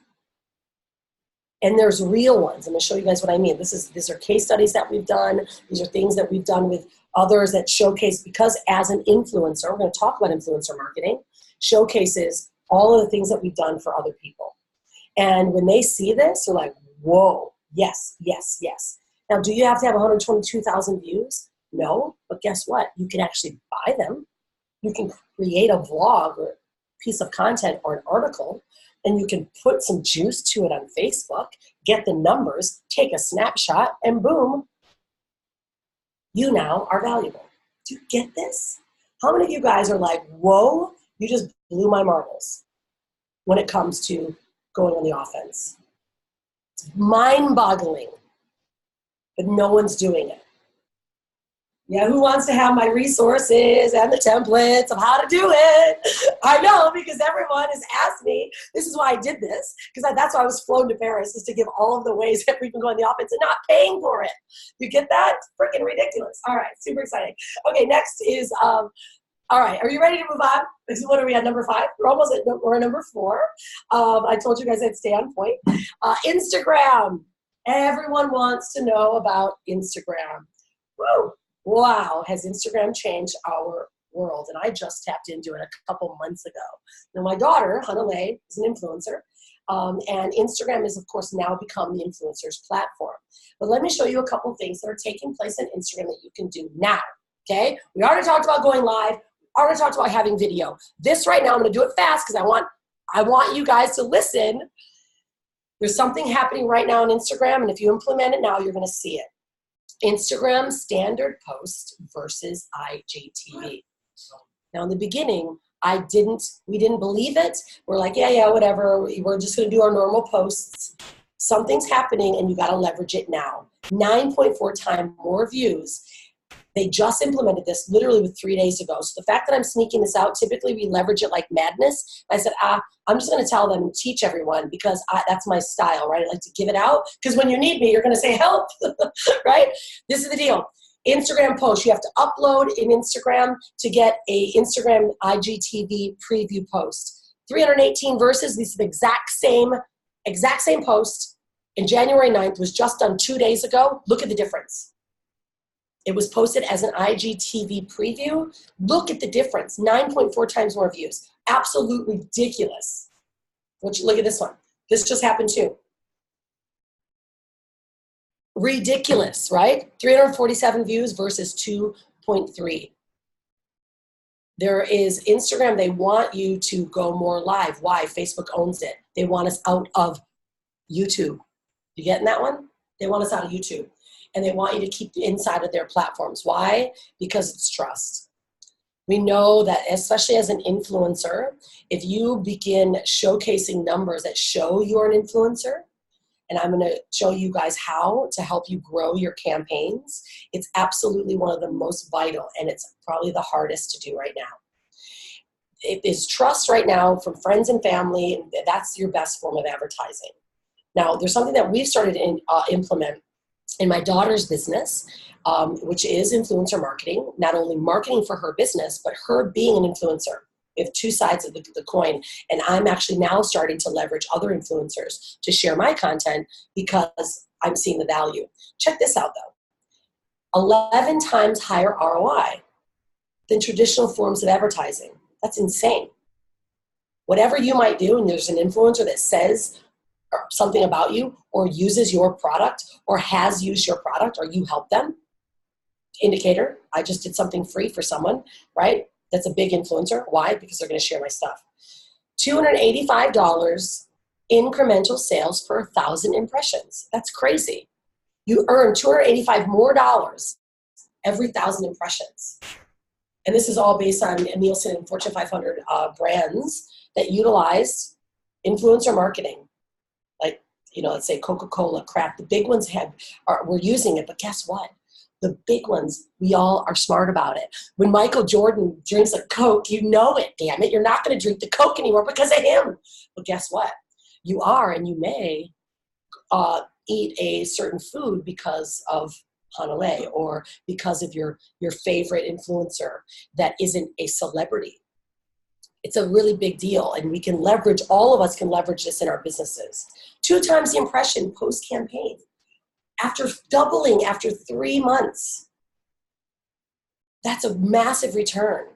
S1: And there's real ones. I'm going to show you guys what I mean. These are case studies that we've done. These are things that we've done with others that showcase, because as an influencer, we're going to talk about influencer marketing, showcases all of the things that we've done for other people. And when they see this, they're like, whoa, yes, yes, yes. Now, do you have to have 122,000 views? No, but guess what? You can actually buy them. You can create a vlog or piece of content or an article, and you can put some juice to it on Facebook, get the numbers, take a snapshot, and boom, you now are valuable. Do you get this? How many of you guys are like, whoa, you just blew my marbles when it comes to going on the offense? It's mind-boggling, but no one's doing it. Yeah, who wants to have my resources and the templates of how to do it? I know, because everyone has asked me. This is why I did this, because that's why I was flown to Paris, is to give all of the ways that we can go on the offense and not paying for it. You get that? It's freaking ridiculous. All right, super exciting. Okay, next is, all right, are you ready to move on? What are we at, number 5? We're at number 4. I told you guys I'd stay on point. Instagram. Everyone wants to know about Instagram. Woo! Wow, has Instagram changed our world? And I just tapped into it a couple months ago. Now, my daughter, Hanalei, is an influencer. And Instagram is, of course, now become the influencer's platform. But let me show you a couple things that are taking place on Instagram that you can do now, okay? We already talked about going live. We already talked about having video. This right now, I'm going to do it fast because I want you guys to listen. There's something happening right now on Instagram, and if you implement it now, you're going to see it. Instagram standard post versus IGTV. Now, in the beginning, we didn't believe it. We're like, yeah, whatever. We're just going to do our normal posts. Something's happening, and you got to leverage it now. 9.4 times more views. They just implemented this literally with 3 days ago. So the fact that I'm sneaking this out, typically we leverage it like madness. I said, I'm just going to tell them, teach everyone, because that's my style, right? I like to give it out, because when you need me, you're going to say help, right? This is the deal. Instagram post, you have to upload in Instagram to get a Instagram IGTV preview post. 318 verses, this is the exact same post. And January 9th was just done 2 days ago. Look at the difference. It was posted as an IGTV preview. Look at the difference, 9.4 times more views. Absolutely ridiculous. Look at this one. This just happened too. Ridiculous, right? 347 views versus 2.3. There is Instagram, they want you to go more live. Why? Facebook owns it. They want us out of YouTube. You getting that one? They want us out of YouTube. And they want you to keep inside of their platforms. Why? Because it's trust. We know that, especially as an influencer, if you begin showcasing numbers that show you're an influencer, and I'm going to show you guys how to help you grow your campaigns, it's absolutely one of the most vital, and it's probably the hardest to do right now. It is trust right now from friends and family. That's your best form of advertising. Now, there's something that we've started to implement in my daughter's business, which is influencer marketing, not only marketing for her business, but her being an influencer. We have two sides of the coin. And I'm actually now starting to leverage other influencers to share my content because I'm seeing the value. Check this out though. 11 times higher ROI than traditional forms of advertising. That's insane. Whatever you might do, and there's an influencer that says something about you or uses your product or has used your product or you help them, indicator, I just did something free for someone, right? That's a big influencer. Why? Because they're going to share my stuff. $285 incremental sales per 1,000 impressions. That's crazy. You earn $285 more every 1,000 impressions. And this is all based on Nielsen and Fortune 500 brands that utilize influencer marketing. Like, let's say Coca-Cola, Kraft, the big ones we're using it, but guess what? The big ones, we all are smart about it. When Michael Jordan drinks a Coke, you know it, damn it. You're not going to drink the Coke anymore because of him. But guess what? You are, and you may eat a certain food because of Hanalei or because of your favorite influencer that isn't a celebrity. It's a really big deal, and we can leverage, all of us can leverage this in our businesses. 2 times the impression post-campaign, after doubling after 3 months. That's a massive return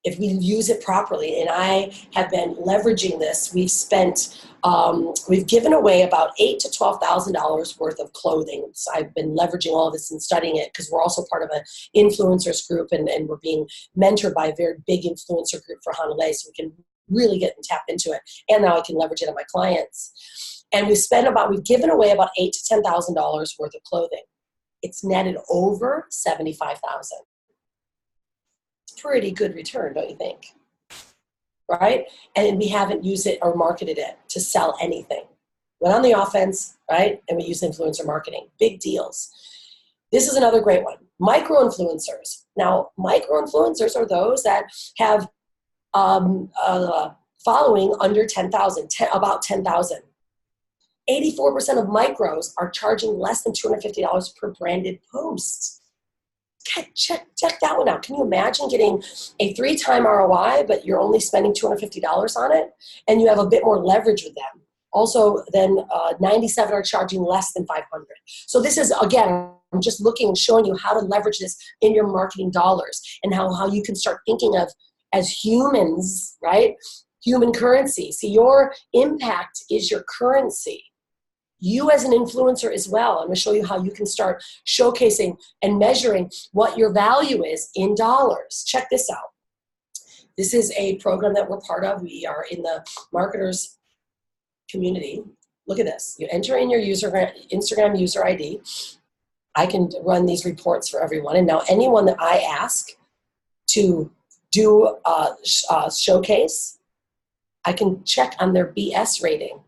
S1: if we use it properly. And I have been leveraging this. We've given away about $8,000 to $12,000 worth of clothing. So I've been leveraging all of this and studying it because we're also part of an influencers group, and we're being mentored by a very big influencer group for Hanalei, so we can really get and tap into it. And now I can leverage it on my clients. And we've given away about $8,000 to $10,000 worth of clothing. It's netted over $75,000. Pretty good return, don't you think? Right? And we haven't used it or marketed it to sell anything. Went on the offense, right? And we use influencer marketing. Big deals. This is another great one. Micro-influencers. Now, micro-influencers are those that have following under 10,000, about 10,000. 84% of micros are charging less than $250 per branded post. Check that one out. Can you imagine getting a 3-time ROI, but you're only spending $250 on it, and you have a bit more leverage with them? Also, then 97 are charging less than $500. So this is, again, I'm just showing you how to leverage this in your marketing dollars, and how you can start thinking of as humans, right? Human currency. See, your impact is your currency. You as an influencer as well. I'm going to show you how you can start showcasing and measuring what your value is in dollars. Check this out. This is a program that we're part of. We are in the marketers community. Look at this. You enter in your Instagram user ID. I can run these reports for everyone. And now anyone that I ask to do a showcase, I can check on their BS rating.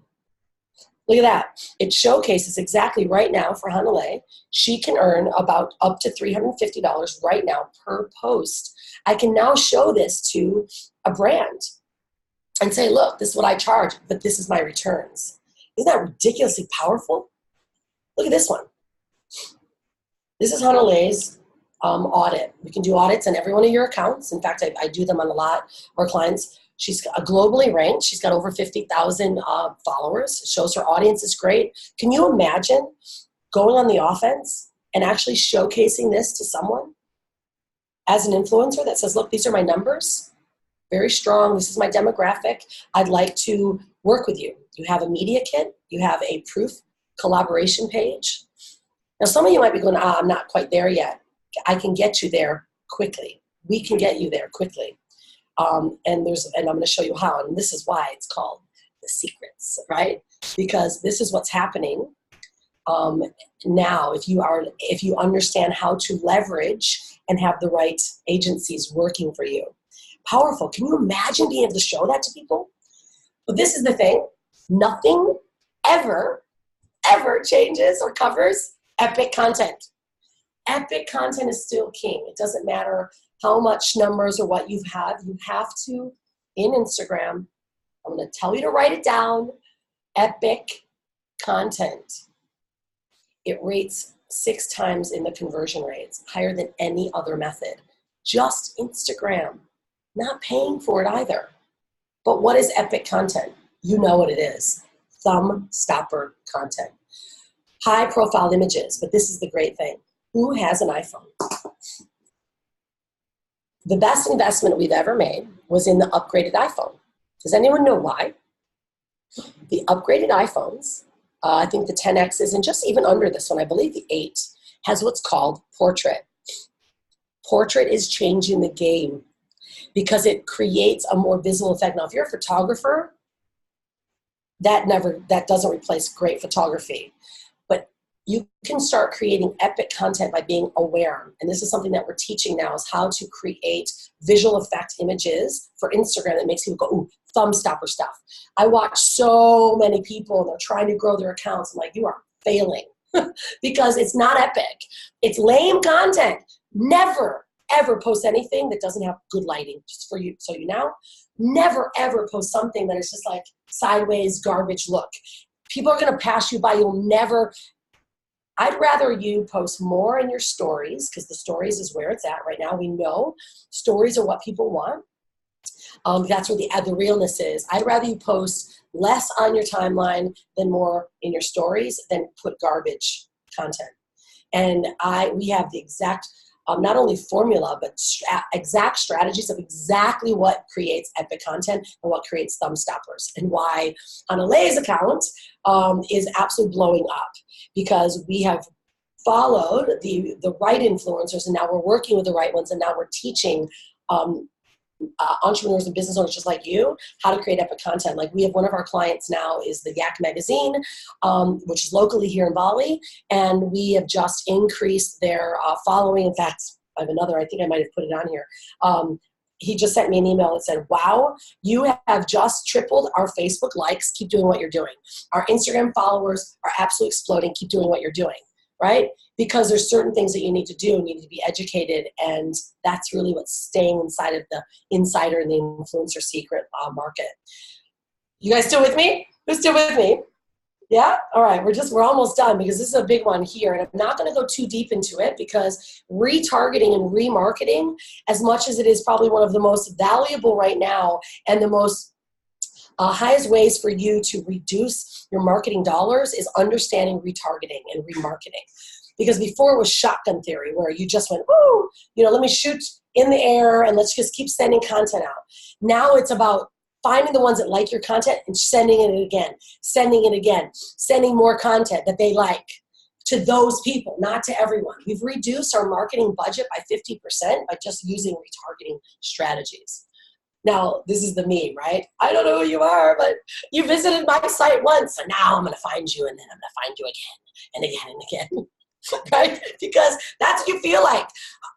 S1: Look at that. It showcases exactly right now for Hanalei. She can earn about up to $350 right now per post. I can now show this to a brand and say, look, this is what I charge, but this is my returns. Isn't that ridiculously powerful? Look at this one. This is Hanalei's audit. We can do audits on every one of your accounts. In fact, I do them on a lot of our clients. She's globally ranked. She's got over 50,000 followers. It shows her audience is great. Can you imagine going on the offense and actually showcasing this to someone as an influencer that says, look, these are my numbers, very strong. This is my demographic. I'd like to work with you. You have a media kit. You have a proof collaboration page. Now, some of you might be going, I'm not quite there yet. I can get you there quickly. We can get you there quickly. And I'm going to show you how, and this is why it's called the secrets, right? Because this is what's happening now. If you understand how to leverage and have the right agencies working for you, powerful. Can you imagine being able to show that to people? But this is the thing: nothing ever changes or covers epic content. Epic content is still king. It doesn't matter how much numbers or what you have to, in Instagram, I'm going to tell you to write it down, epic content. It rates 6 times in the conversion rates, higher than any other method. Just Instagram, not paying for it either. But what is epic content? You know what it is. Thumb stopper content. High profile images, but this is the great thing. Who has an iPhone? The best investment we've ever made was in the upgraded iPhone. Does anyone know why? The upgraded iPhones, I think the 10Xs, and just even under this one, I believe the 8, has what's called portrait. Portrait is changing the game because it creates a more visible effect. Now, if you're a photographer, that doesn't replace great photography. But you can start creating epic content by being aware. And this is something that we're teaching now, is how to create visual effect images for Instagram that makes people go, ooh, thumb stopper stuff. I watch so many people, they're trying to grow their accounts. I'm like, you are failing because it's not epic. It's lame content. Never, ever post anything that doesn't have good lighting, just for you, so you know. Never, ever post something that is just like sideways garbage look. People are going to pass you by. You'll never. I'd rather you post more in your stories, because the stories is where it's at right now. We know stories are what people want. That's where the realness is. I'd rather you post less on your timeline than more in your stories than put garbage content. And we have the exact, not only formula, but exact strategies of exactly what creates epic content and what creates thumb stoppers, and why Analay's account is absolutely blowing up, because we have followed the right influencers, and now we're working with the right ones, and now we're teaching entrepreneurs and business owners just like you how to create epic content. Like, we have one of our clients now is the Yak Magazine, which is locally here in Bali, and we have just increased their following. In fact, I have another, I think I might have put it on here. He just sent me an email that said, wow, you have just tripled our Facebook likes. Keep doing what you're doing. Our Instagram followers are absolutely exploding. Keep doing what you're doing. Right? Because there's certain things that you need to do, and you need to be educated, and that's really what's staying inside of the insider and the influencer secret market. You guys still with me? Who's still with me? Yeah? All right, we're almost done, because this is a big one here, and I'm not going to go too deep into it, because retargeting and remarketing, as much as it is probably one of the most valuable right now and the most highest ways for you to reduce your marketing dollars, is understanding retargeting and remarketing. Because before it was shotgun theory, where you just went, woo, let me shoot in the air and let's just keep sending content out. Now it's about finding the ones that like your content and sending it again, sending more content that they like to those people, not to everyone. We've reduced our marketing budget by 50% by just using retargeting strategies. Now, this is the me, right? I don't know who you are, but you visited my site once, so now I'm going to find you, and then I'm going to find you again and again and again, right? Because that's what you feel like.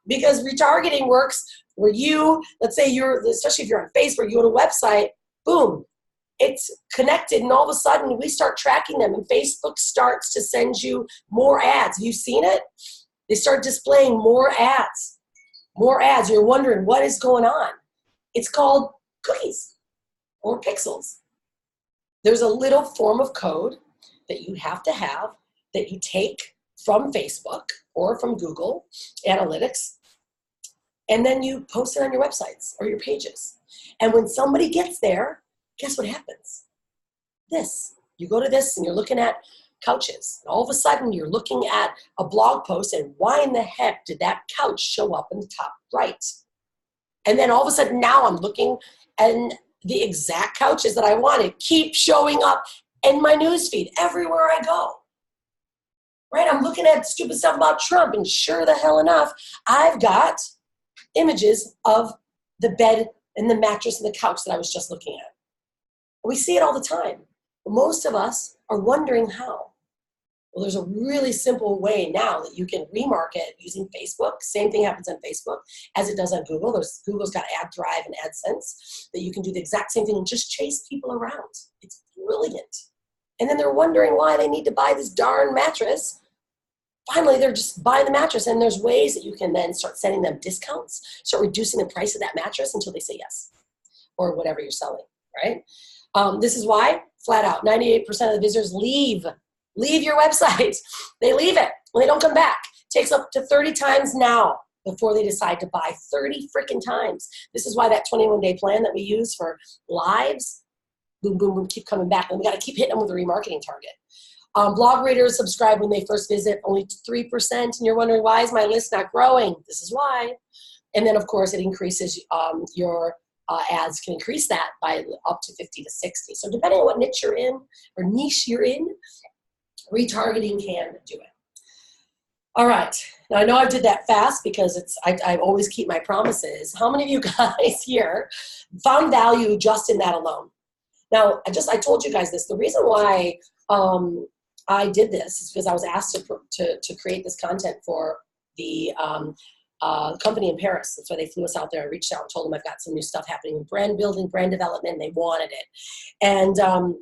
S1: Because retargeting works where you, let's say especially if you're on Facebook, you go to a website, boom, it's connected, and all of a sudden we start tracking them, and Facebook starts to send you more ads. Have you seen it? They start displaying more ads. You're wondering what is going on. It's called cookies or pixels. There's a little form of code that you have to have that you take from Facebook or from Google Analytics, and then you post it on your websites or your pages. And when somebody gets there, guess what happens? You go to this and you're looking at couches. And all of a sudden you're looking at a blog post, and why in the heck did that couch show up in the top right? And then all of a sudden now I'm looking, and the exact couches that I wanted keep showing up in my newsfeed everywhere I go. Right? I'm looking at stupid stuff about Trump, and sure the hell enough, I've got images of the bed and the mattress and the couch that I was just looking at. We see it all the time. Most of us are wondering how. Well, there's a really simple way now that you can remarket using Facebook. Same thing happens on Facebook as it does on Google. Google's got AdThrive and AdSense that you can do the exact same thing and just chase people around. It's brilliant. And then they're wondering why they need to buy this darn mattress. Finally, they're just buying the mattress, and there's ways that you can then start sending them discounts, start reducing the price of that mattress until they say yes, or whatever you're selling, right? This is why, flat out, 98% of the visitors leave your website. They leave it and they don't come back. It takes up to 30 times now before they decide to buy. 30 freaking times. This is why that 21-day plan that we use for lives, boom, boom, boom, keep coming back. And we got to keep hitting them with a remarketing target. Blog readers subscribe when they first visit, only 3%. And you're wondering, why is my list not growing? This is why. And then, of course, it increases your ads can increase that by up to 50 to 60. So depending on what niche you're in, retargeting can do it. All right. Now, I know I did that fast because I always keep my promises. How many of you guys here found value just in that alone? Now, I told you guys this. The reason why I did this is because I was asked to create this content for the company in Paris. That's why they flew us out there. I reached out and told them I've got some new stuff happening in brand building, brand development, and they wanted it. And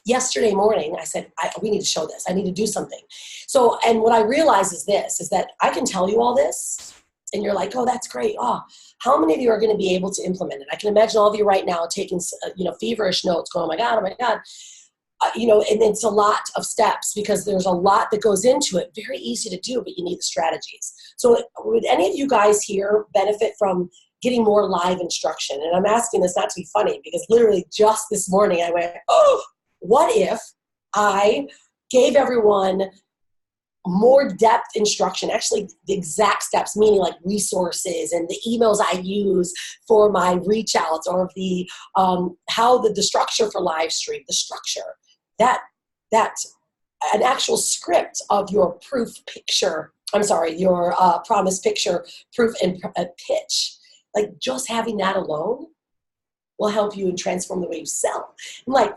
S1: yesterday morning, I said, we need to show this. I need to do something. So, and what I realized is that I can tell you all this, and you're like, oh, that's great. Oh, how many of you are going to be able to implement it? I can imagine all of you right now taking, feverish notes, going, oh my God. And it's a lot of steps because there's a lot that goes into it. Very easy to do, but you need the strategies. So would any of you guys here benefit from getting more live instruction. And I'm asking this not to be funny, because literally just this morning I went, oh, what if I gave everyone more depth instruction, actually the exact steps, meaning like resources and the emails I use for my reach outs, or the how the structure for live stream, the structure, that an actual script of your proof picture, your promise picture, proof and pitch. Like just having that alone will help you and transform the way you sell. I'm like,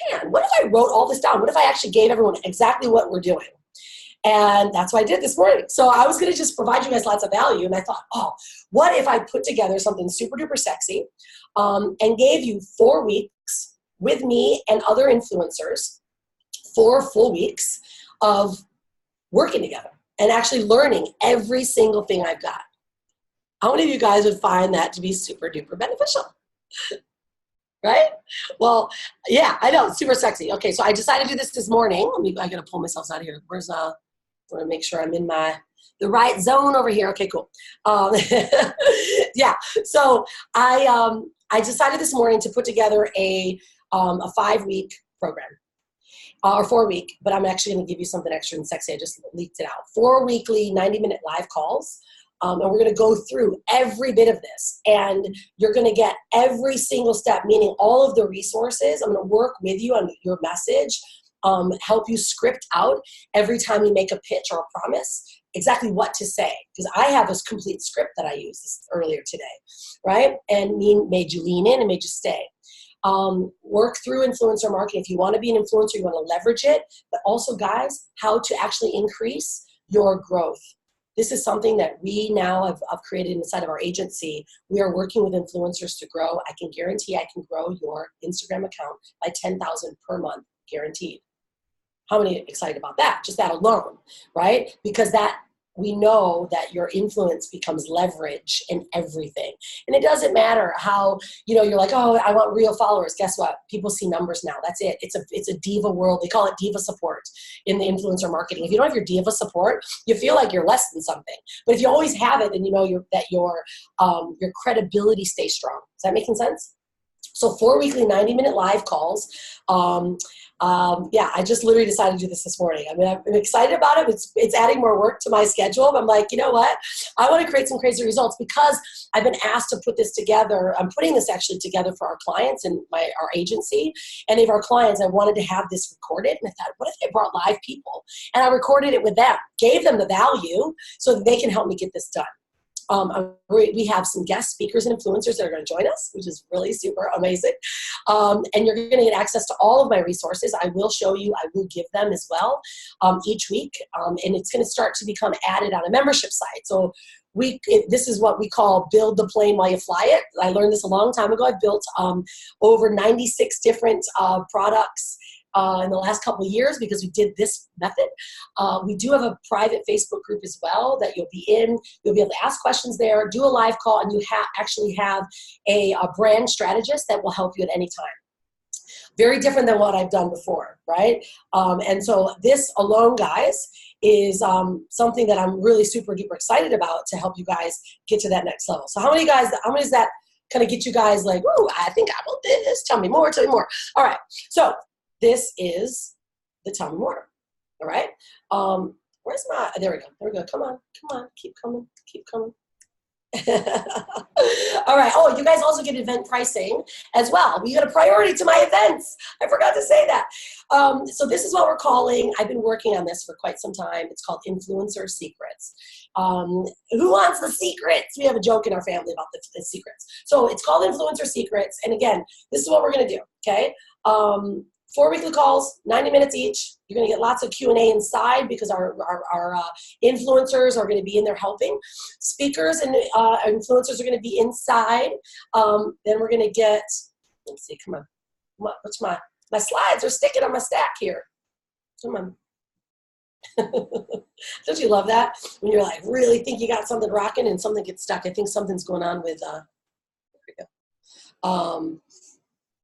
S1: man, what if I wrote all this down? What if I actually gave everyone exactly what we're doing? And that's what I did this morning. So I was going to just provide you guys lots of value. And I thought, oh, what if I put together something super duper sexy and gave you 4 weeks with me and other influencers, 4 full weeks of working together and actually learning every single thing I've got. How many of you guys would find that to be super duper beneficial? Right? Well, yeah, I know, super sexy. Okay, so I decided to do this morning. I gotta pull myself out of here. I want to make sure I'm in the right zone over here. Okay, cool. Yeah, so I decided this morning to put together a 5-week program. Or 4-week, but I'm actually going to give you something extra and sexy. I just leaked it out. 4 weekly 90-minute live calls. And we're going to go through every bit of this. And you're going to get every single step, meaning all of the resources. I'm going to work with you on your message, help you script out every time you make a pitch or a promise, exactly what to say. Because I have this complete script that I used earlier today, right? And made you lean in and made you stay. Work through influencer marketing. If you want to be an influencer, you want to leverage it, but also, guys, how to actually increase your growth. This is something that we now have created inside of our agency. We are working with influencers to grow. I can guarantee I can grow your Instagram account by 10,000 per month, guaranteed. How many are excited about that? Just that alone, right? Because that we know that your influence becomes leverage in everything. And it doesn't matter how, you're like, oh, I want real followers. Guess what? People see numbers now. That's it. It's a diva world. They call it diva support in the influencer marketing. If you don't have your diva support, you feel like you're less than something. But if you always have it, then you know that your credibility stays strong. Is that making sense? So 4 weekly 90-minute live calls. I just literally decided to do this morning. I mean, I'm excited about it. It's adding more work to my schedule. But I'm like, you know what? I want to create some crazy results because I've been asked to put this together. I'm putting this actually together for our clients and our agency. And if our clients, I wanted to have this recorded. And I thought, what if I brought live people? And I recorded it with them, gave them the value so that they can help me get this done. We have some guest speakers and influencers that are going to join us, which is really super amazing. And you're going to get access to all of my resources. I will show you, I will give them as well each week. And it's going to start to become added on a membership site. So this is what we call build the plane while you fly it. I learned this a long time ago. I built over 96 different products in the last couple of years because we did this method. We do have a private Facebook group as well that you'll be in. You'll be able to ask questions there, do a live call, and you actually have a brand strategist that will help you at any time. Very different than what I've done before, right? And so this alone, guys, is something that I'm really super duper excited about to help you guys get to that next level. So how many does that kind of get you guys like, ooh, I think I want this, tell me more. All right, so this is the Tell Me More, all right? Where's there we go, come on, keep coming. All right, oh, you guys also get event pricing as well. We got a priority to my events. I forgot to say that. So this is what we're calling, I've been working on this for quite some time. It's called Influencer Secrets. Who wants the secrets? We have a joke in our family about the secrets. So it's called Influencer Secrets. And again, this is what we're gonna do, okay? 4 weekly calls, 90 minutes each. You're going to get lots of Q&A inside because our influencers are going to be in there helping. Speakers and influencers are going to be inside. Then we're going to get, let's see, come on. What's my slides are sticking on my stack here. Come on. Don't you love that? When you're like, really think you got something rocking and something gets stuck. I think something's going on with, there we go.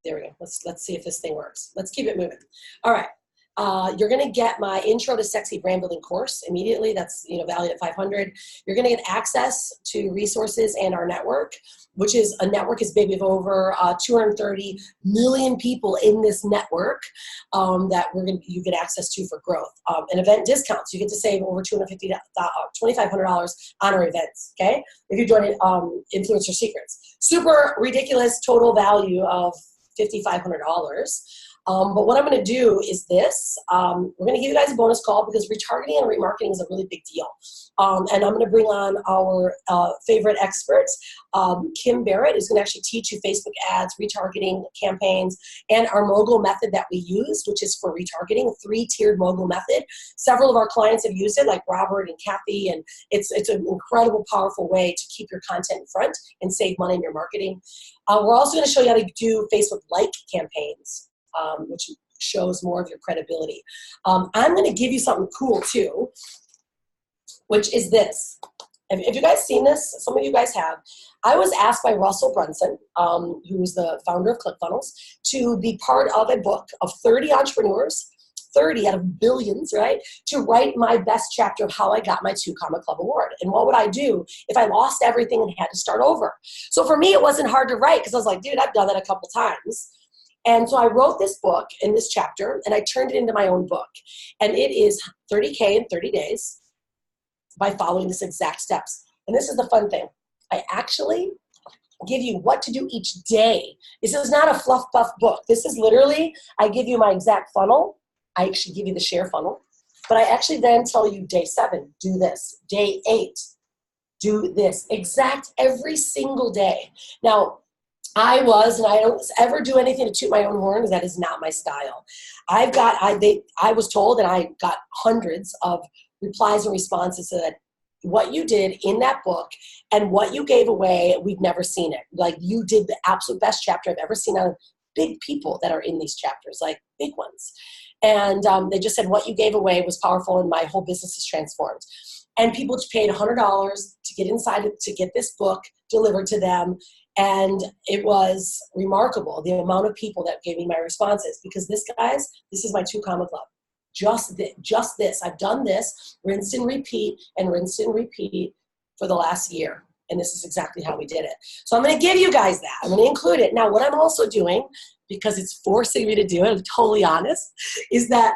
S1: There we go. Let's see if this thing works. Let's keep it moving. All right. You're going to get my Intro to Sexy Brand Building course immediately. That's valued at $500. You're going to get access to resources and our network, which is a network as big of over 230 million people in this network that you get access to for growth. And event discounts. You get to save over $2,500 on our events. Okay, if you join Influencer Secrets, super ridiculous total value of $5,500. But what I'm going to do is this. We're going to give you guys a bonus call because retargeting and remarketing is a really big deal. And I'm going to bring on our favorite experts, Kim Barrett, who's going to actually teach you Facebook ads, retargeting campaigns, and our mogul method that we used, which is for retargeting, a 3-tiered mogul method. Several of our clients have used it, like Robert and Kathy, and it's an incredible, powerful way to keep your content in front and save money in your marketing. We're also going to show you how to do Facebook like campaigns, which shows more of your credibility. I'm going to give you something cool too, which is this. Have you guys seen this? Some of you guys have. I was asked by Russell Brunson, who's the founder of ClickFunnels, to be part of a book of 30 entrepreneurs, 30 out of billions, right, to write my best chapter of how I got my 2 Comma Club award. And what would I do if I lost everything and had to start over? So for me, it wasn't hard to write because I was like, dude, I've done that a couple times. And so I wrote this book in this chapter, and I turned it into my own book. And it is 30K in 30 days by following this exact steps. And this is the fun thing. I actually give you what to do each day. This is not a fluff puff book. This is literally, I give you my exact funnel. I actually give you the share funnel. But I actually then tell you day 7, do this. Day 8, do this. Exact every single day. Now, I don't ever do anything to toot my own horn because that is not my style. I was told, and I got hundreds of replies and responses that what you did in that book and what you gave away, we've never seen it. Like, you did the absolute best chapter I've ever seen on big people that are in these chapters, like big ones. And they just said what you gave away was powerful and my whole business is transformed. And people paid $100 to get inside it, to get this book delivered to them. And it was remarkable, the amount of people that gave me my responses, because this is my 2 Comma Club. Just this. I've done this, rinsed and repeat for the last year. And this is exactly how we did it. So I'm going to give you guys that. I'm going to include it. Now, what I'm also doing, because it's forcing me to do it, I'm totally honest, is that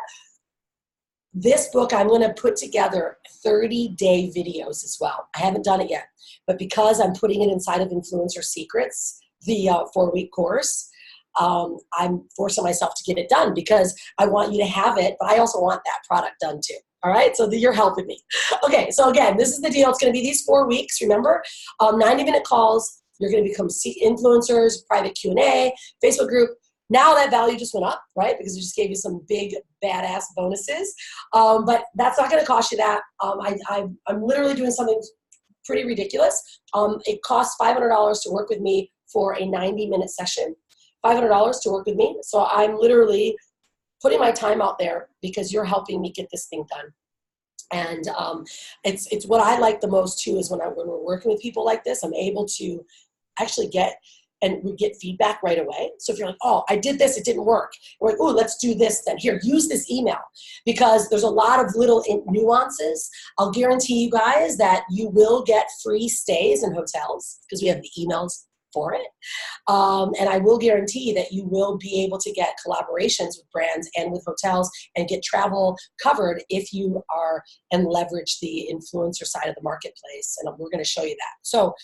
S1: this book, I'm going to put together 30-day videos as well. I haven't done it yet, but because I'm putting it inside of Influencer Secrets, the 4-week course, I'm forcing myself to get it done because I want you to have it, but I also want that product done too. All right, so you're helping me. Okay, so again, this is the deal. It's going to be these 4 weeks, remember? 90-minute calls. You're going to become influencers, private Q&A, Facebook group. Now that value just went up, right? Because we just gave you some big, badass bonuses. But that's not going to cost you that. I'm literally doing something pretty ridiculous. It costs $500 to work with me for a 90-minute session. $500 to work with me. So I'm literally putting my time out there because you're helping me get this thing done. And it's what I like the most too is when we're working with people like this, I'm able to actually get feedback right away. So if you're like, oh, I did this, it didn't work. We're like, oh, let's do this then. Here, use this email. Because there's a lot of little nuances. I'll guarantee you guys that you will get free stays in hotels because we have the emails for it. And I will guarantee that you will be able to get collaborations with brands and with hotels and get travel covered if you are and leverage the influencer side of the marketplace. And we're going to show you that. So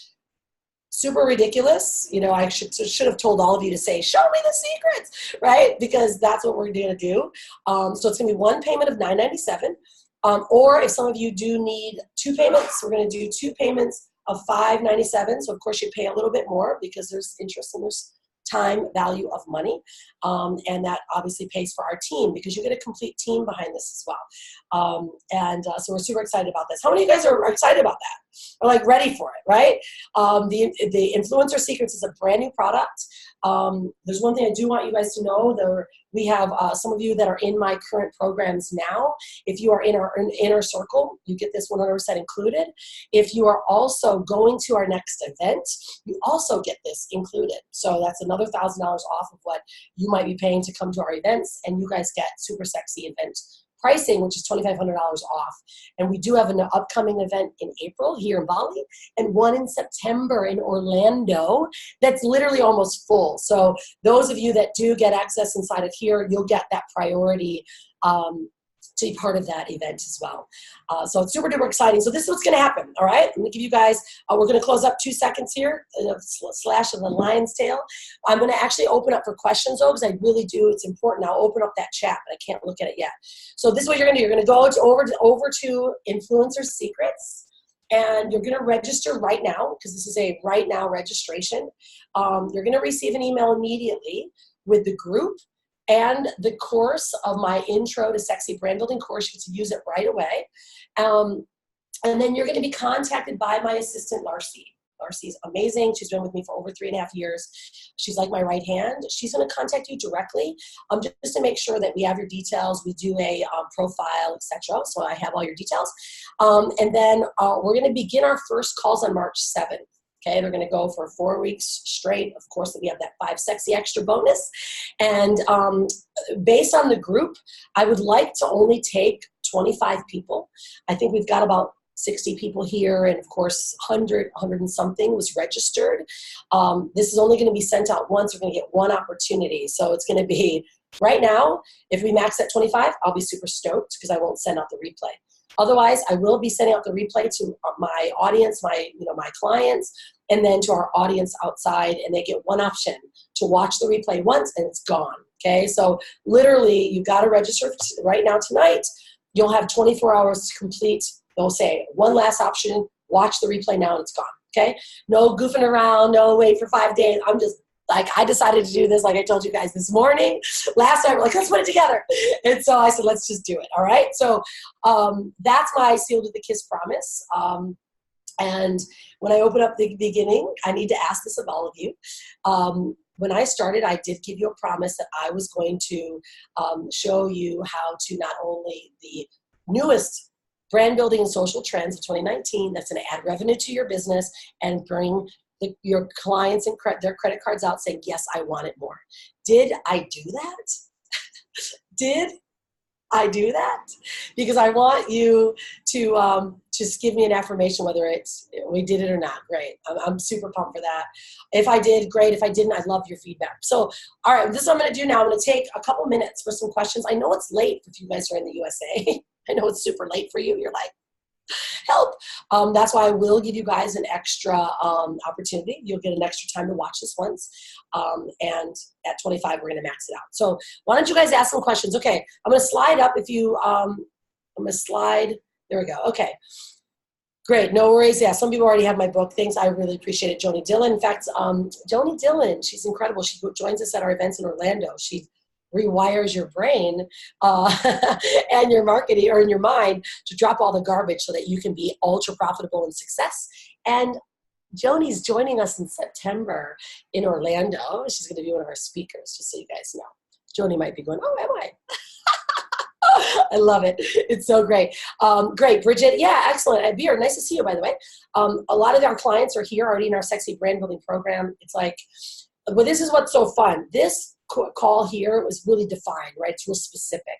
S1: super ridiculous. I should have told all of you to say, show me the secrets, right? Because that's what we're going to do. So it's going to be one payment of $997. Or if some of you do need 2 payments, we're going to do 2 payments of $597. So of course you pay a little bit more because there's interest and there's time value of money. And that obviously pays for our team because you get a complete team behind this as well. So we're super excited about this. How many of you guys are excited about that? Are like ready for it, right? The Influencer Secrets is a brand new product. There's one thing I do want you guys to know. We have some of you that are in my current programs now. If you are in our inner circle, you get this 100% included. If you are also going to our next event, you also get this included. So that's another $1,000 off of what you might be paying to come to our events, and you guys get super sexy event pricing, which is $2,500 off. And we do have an upcoming event in April here in Bali and one in September in Orlando that's literally almost full. So those of you that do get access inside of here, you'll get that priority to be part of that event as well. So it's super duper exciting. So this is what's going to happen. All right. I'm going to give you guys, we're going to close up 2 seconds here, slash of the lion's tail. I'm going to actually open up for questions though, because I really do. It's important. I'll open up that chat, but I can't look at it yet. So this is what you're going to do. You're going to go over to Influencer Secrets, and you're going to register right now, because this is a right now registration. You're going to receive an email immediately with the group and the course of my Intro to Sexy Brand Building course. You get to use it right away. And then you're going to be contacted by my assistant, Larcy. Larcy's amazing. She's been with me for over 3.5 years. She's like my right hand. She's going to contact you directly just to make sure that we have your details. We do a profile, etc. So I have all your details. And then we're going to begin our first calls on March 7th. Okay, they're going to go for 4 weeks straight. Of course, we have that 5 sexy extra bonus. And based on the group, I would like to only take 25 people. I think we've got about 60 people here, and of course 100 and something was registered. This is only going to be sent out once. We're going to get one opportunity. So it's going to be right now. If we max at 25, I'll be super stoked because I won't send out the replay. Otherwise, I will be sending out the replay to my audience, my clients, and then to our audience outside, and they get one option to watch the replay once and it's gone. Okay, so literally you've got to register right now tonight. You'll have 24 hours to complete. They'll say one last option, watch the replay now and it's gone. Okay, no goofing around, no wait for 5 days. I'm just like, I decided to do this, like I told you guys this morning. Last night, we're like, let's put it together. And so I said, let's just do it. All right. So that's my Sealed with a Kiss promise. And when I open up the beginning, I need to ask this of all of you. When I started, I did give you a promise that I was going to show you how to not only the newest brand building and social trends of 2019, that's going to add revenue to your business and bring your clients and their credit cards out saying, yes, I want it more. Did I do that? Did I do that? Because I want you to just give me an affirmation whether we did it or not. Great. I'm super pumped for that. If I did, great. If I didn't, I'd love your feedback. So, all right, this is what I'm going to do now. I'm going to take a couple minutes for some questions. I know it's late if you guys are in the USA. I know it's super late for you. You're like, help. That's why I will give you guys an extra opportunity. You'll get an extra time to watch this once. And at 25, we're going to max it out. So why don't you guys ask some questions? Okay, I'm going to slide up if you, I'm going to slide. There we go. Okay. Great. No worries. Yeah, some people already have my book. Thanks. I really appreciate it. Joni Dillon. In fact, Joni Dillon, she's incredible. She joins us at our events in Orlando. She rewires your brain and your marketing or in your mind to drop all the garbage so that you can be ultra profitable and success. And Joni's joining us in September in Orlando. She's going to be one of our speakers, just so you guys know. Joni might be going, oh, am I? I love it. It's so great. Great. Bridget. Yeah, excellent. Beer, nice to see you, by the way. A lot of our clients are here already in our Sexy Brand Building program. It's like, well, this is what's so fun. This call here was really defined, right? It's real specific.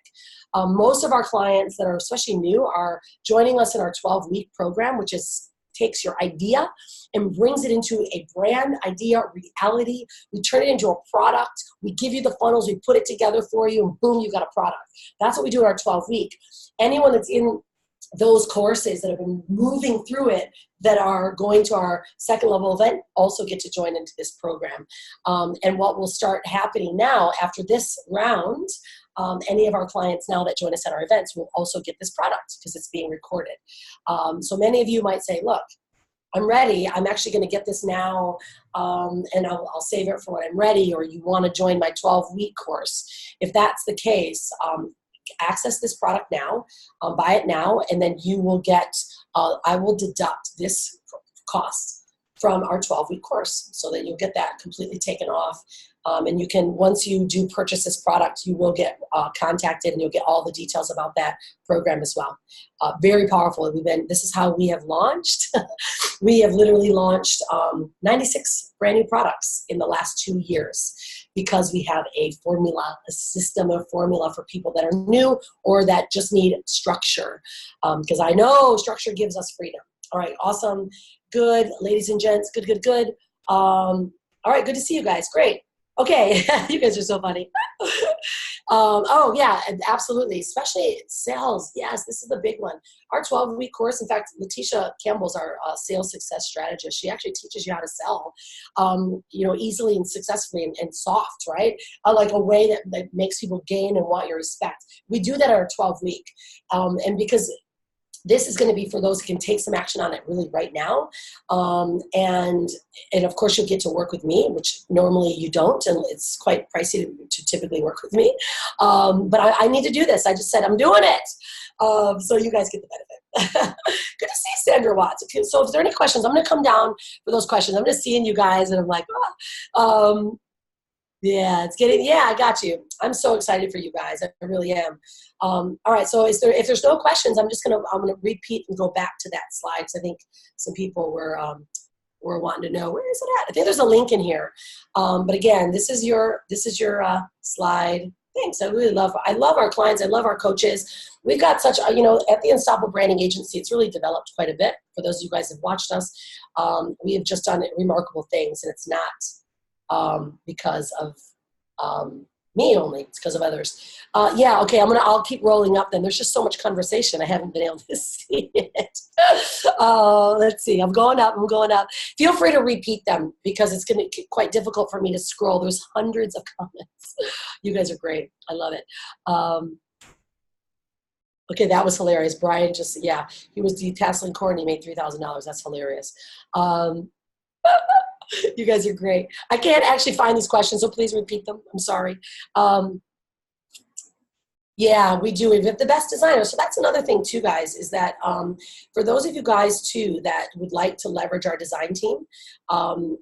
S1: Most of our clients that are especially new are joining us in our 12-week program, which takes your idea and brings it into a brand idea reality. We turn it into a product. We give you the funnels. We put it together for you, and boom, you got a product. That's what we do in our 12-week. Anyone that's in those courses that have been moving through it that are going to our second level event also get to join into this program. And what will start happening now after this round, any of our clients now that join us at our events will also get this product because it's being recorded. So many of you might say, look, I'm ready. I'm actually going to get this now, and I'll save it for when I'm ready, or you want to join my 12-week course. If that's the case, access this product now, buy it now, and then you will get, I will deduct this cost from our 12-week course so that you'll get that completely taken off And you can, once you do purchase this product, you will get contacted and you'll get all the details about that program as well. Very powerful. This is how we have launched. We have literally launched 96 brand new products in the last 2 years because we have a formula, a system of formula for people that are new or that just need structure. Because I know structure gives us freedom. All right, awesome. Good, ladies and gents. Good, good, good. All right, good to see you guys. Great. Okay, you guys are so funny. Oh, yeah, absolutely. Especially sales. Yes, this is the big one. Our 12-week course, in fact, Letitia Campbell's our sales success strategist. She actually teaches you how to sell, easily and successfully and soft, right? Like a way that makes people gain and want your respect. We do that at our 12-week. And because this is going to be for those who can take some action on it really right now. And of course, you'll get to work with me, which normally you don't. And it's quite pricey to typically work with me. But I need to do this. I just said, I'm doing it. So you guys get the benefit. Good to see Sandra Watts. Okay, so if there are any questions, I'm going to come down for those questions. I'm just seeing you guys and I'm like, yeah, I got you. I'm so excited for you guys. I really am. All right. So if there's no questions, I'm going to repeat and go back to that slide. Cause I think some people were wanting to know, where is it at? I think there's a link in here. But again, this is your slide. Thanks. I love our clients. I love our coaches. We've got such, at the Unstoppable Branding Agency, it's really developed quite a bit. For those of you guys who have watched us, we have just done remarkable things, and it's not because of me only, it's because of others. Okay, I'll keep rolling up then. There's just so much conversation. I haven't been able to see it. Let's see, I'm going up. Feel free to repeat them because it's going to be quite difficult for me to scroll. There's hundreds of comments. You guys are great. I love it. Okay, that was hilarious. Brian he was detasseling corn. He made $3,000. That's hilarious. You guys are great. I can't actually find these questions, so please repeat them. I'm sorry. Yeah, we do. We have the best designers. So that's another thing too, guys, is that for those of you guys too that would like to leverage our design team,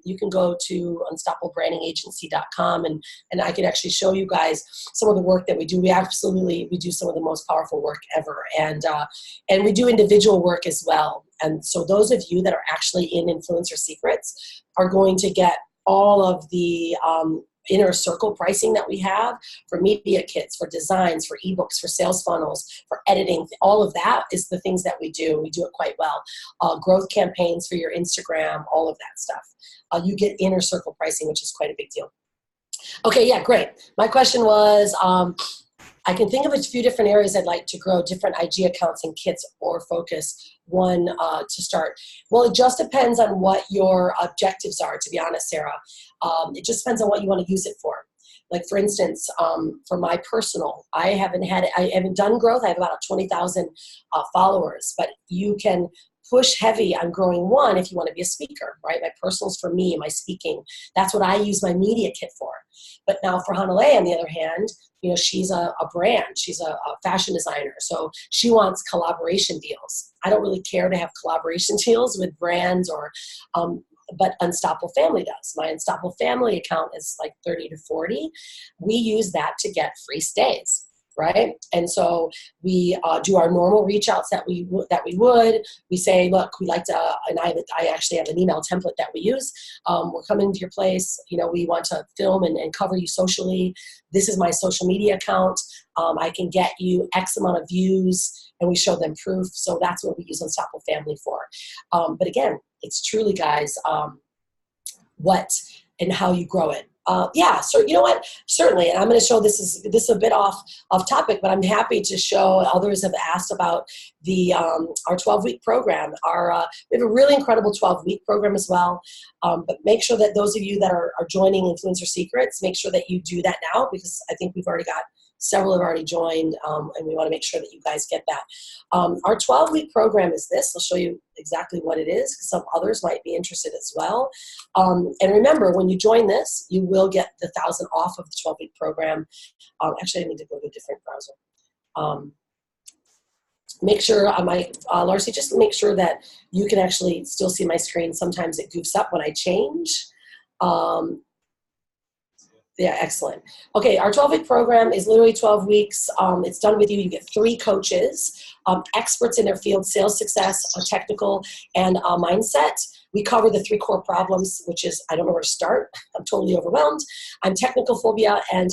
S1: you can go to unstoppablebrandingagency.com and I can actually show you guys some of the work that we do. We do some of the most powerful work ever. And we do individual work as well. And so those of you that are actually in Influencer Secrets are going to get all of the inner circle pricing that we have for media kits, for designs, for ebooks, for sales funnels, for editing. All of that is the things that we do. We do it quite well. Growth campaigns for your Instagram, all of that stuff. You get inner circle pricing, which is quite a big deal. Okay, yeah, great. My question was, I can think of a few different areas I'd like to grow different IG accounts and kits or focus one to start. Well, it just depends on what your objectives are, to be honest, Sarah. It just depends on what you want to use it for. Like for instance, for my personal, I haven't done growth. I have about 20,000 followers, but you can push heavy on growing one if you want to be a speaker, right? My personals for me, my speaking, that's what I use my media kit for. But now for Hanalei, on the other hand, she's a brand. She's a fashion designer. So she wants collaboration deals. I don't really care to have collaboration deals with brands but Unstoppable Family does. My Unstoppable Family account is like 30 to 40. We use that to get free stays, right? And so we do our normal reach outs that we would. We say, look, we like to, and I actually have an email template that we use. We're coming to your place. We want to film and cover you socially. This is my social media account. I can get you X amount of views, and we show them proof. So that's what we use Unstoppable Family for. But again, it's truly, guys, what and how you grow it. So you know what? Certainly, and I'm going to show this is a bit off topic, but I'm happy to show. Others have asked about the our 12-week program. We have a really incredible 12-week program as well. But make sure that those of you that are joining Influencer Secrets, make sure that you do that now, because I think we've already got several have already joined, and we want to make sure that you guys get that. Our 12-week program is this. I'll show you exactly what it is, because some others might be interested as well. And remember, when you join this, you will get the 1,000 off of the 12-week program. Actually, I need to go to a different browser. Make sure, Larcy, just make sure that you can actually still see my screen. Sometimes it goofs up when I change. Yeah, excellent. Okay, our 12-week program is literally 12 weeks. It's done with you. You get 3 coaches, experts in their field, sales success, technical, and mindset. We cover the 3 core problems, which is I don't know where to start. I'm totally overwhelmed. I'm technical phobia, and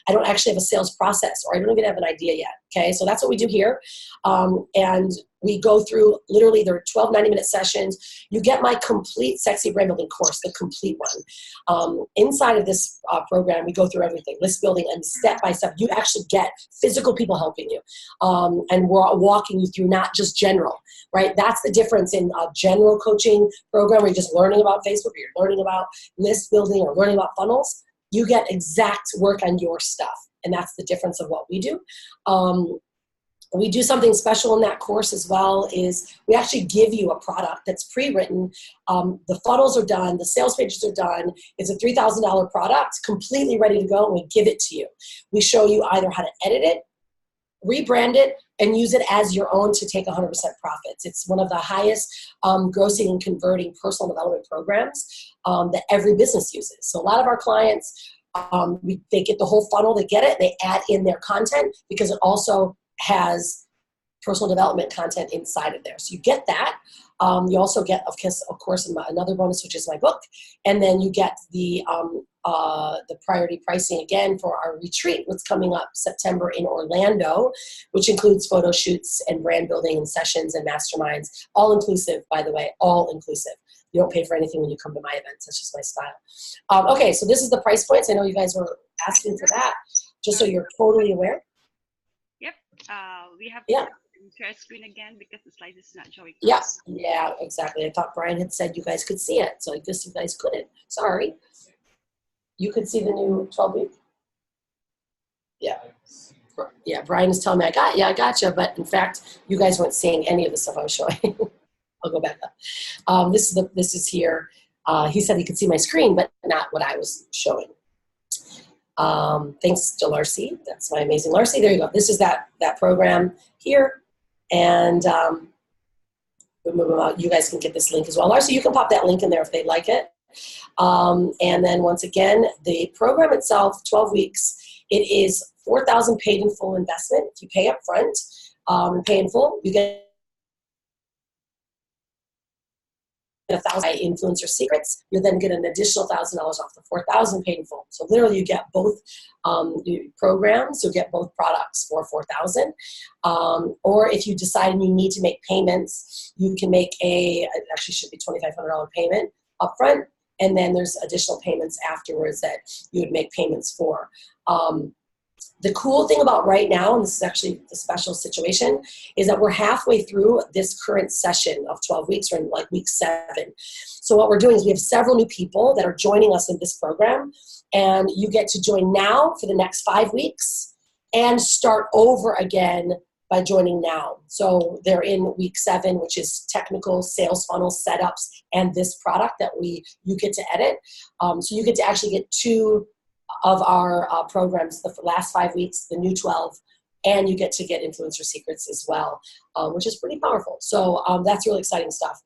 S1: I don't actually have a sales process, or I don't even have an idea yet. Okay, so that's what we do here. And we go through literally, there are 12 90-minute sessions. You get my complete Sexy Brand Building course, the complete one. Inside of this program, we go through everything, list building, and step by step. You actually get physical people helping you. And we're walking you through, not just general, right? That's the difference in a general coaching program where you're just learning about Facebook, or you're learning about list building, or learning about funnels. You get exact work on your stuff. And that's the difference of what we do. We do something special in that course as well, is we actually give you a product that's pre-written. The funnels are done, the sales pages are done. It's a $3,000 product, completely ready to go, and we give it to you. We show you either how to edit it, rebrand it, and use it as your own to take 100% profits. It's one of the highest grossing and converting personal development programs that every business uses. So a lot of our clients, they get the whole funnel, they get it, they add in their content because it also has personal development content inside of there. So you get that. You also get, of course, another bonus, which is my book. And then you get the priority pricing again for our retreat, what's coming up September in Orlando, which includes photo shoots and brand building and sessions and masterminds, all inclusive, by the way, all inclusive. You don't pay for anything when you come to my events. That's just my style. Okay, so this is the price points. I know you guys were asking for that, just so you're totally aware.
S3: Yep. We have
S1: to
S3: share screen again because the slide is not showing.
S1: Yeah, exactly. I thought Brian had said you guys could see it, so I guess you guys couldn't. Sorry. You could see the new 12-week? Yeah, Brian is telling me, I got you, but in fact, you guys weren't seeing any of the stuff I was showing. I'll go back up. This is here. He said he could see my screen, but not what I was showing. Thanks to Larcy. That's my amazing Larcy. There you go. This is that program here. And you guys can get this link as well. Larcy, you can pop that link in there if they'd like it. And then once again, the program itself, 12 weeks, it is $4,000 paid in full investment. If you pay up front and pay in full, you get $1,000 influencer secrets. You'll then get an additional $1,000 off the $4,000 paid in full. So literally, you get both programs. You'll get both products for $4,000. Or if you decide you need to make payments, you can make it actually should be $2,500 payment upfront, and then there's additional payments afterwards that you would make payments for. The cool thing about right now, and this is actually the special situation, is that we're halfway through this current session of 12 weeks. We're in like week 7. So what we're doing is we have several new people that are joining us in this program, and you get to join now for the next 5 weeks and start over again by joining now. So they're in week 7, which is technical sales funnel setups and this product that you get to edit. So you get to actually get 2 of our programs, the last 5 weeks, the new 12, and you get to get influencer secrets as well, which is pretty powerful. So that's really exciting stuff.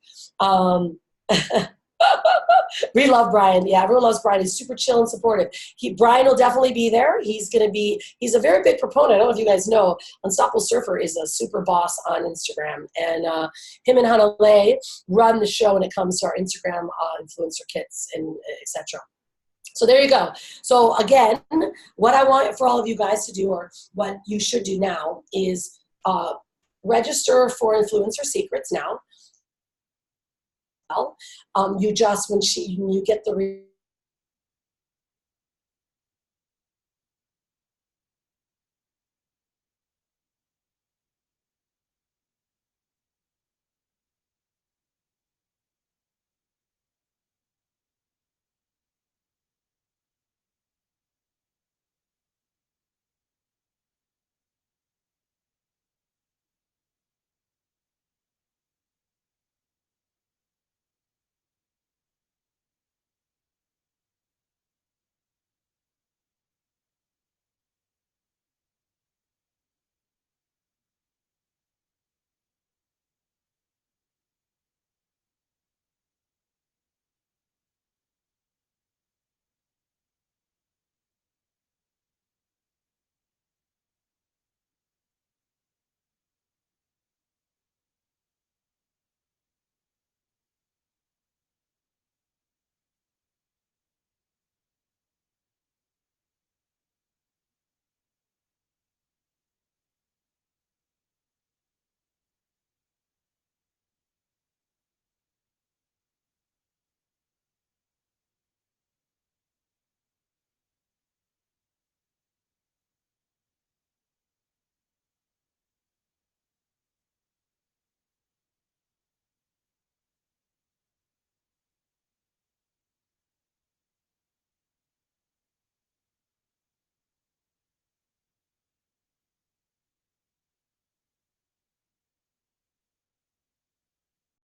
S1: We love Brian. Yeah, everyone loves Brian. He's super chill and supportive. Brian will definitely be there. He's a very big proponent. I don't know if you guys know, Unstoppable Surfer is a super boss on Instagram. And him and Hanalei run the show when it comes to our Instagram influencer kits and et cetera. So there you go. So again, what I want for all of you guys to do, or what you should do now, is register for Influencer Secrets now. You just, when you get the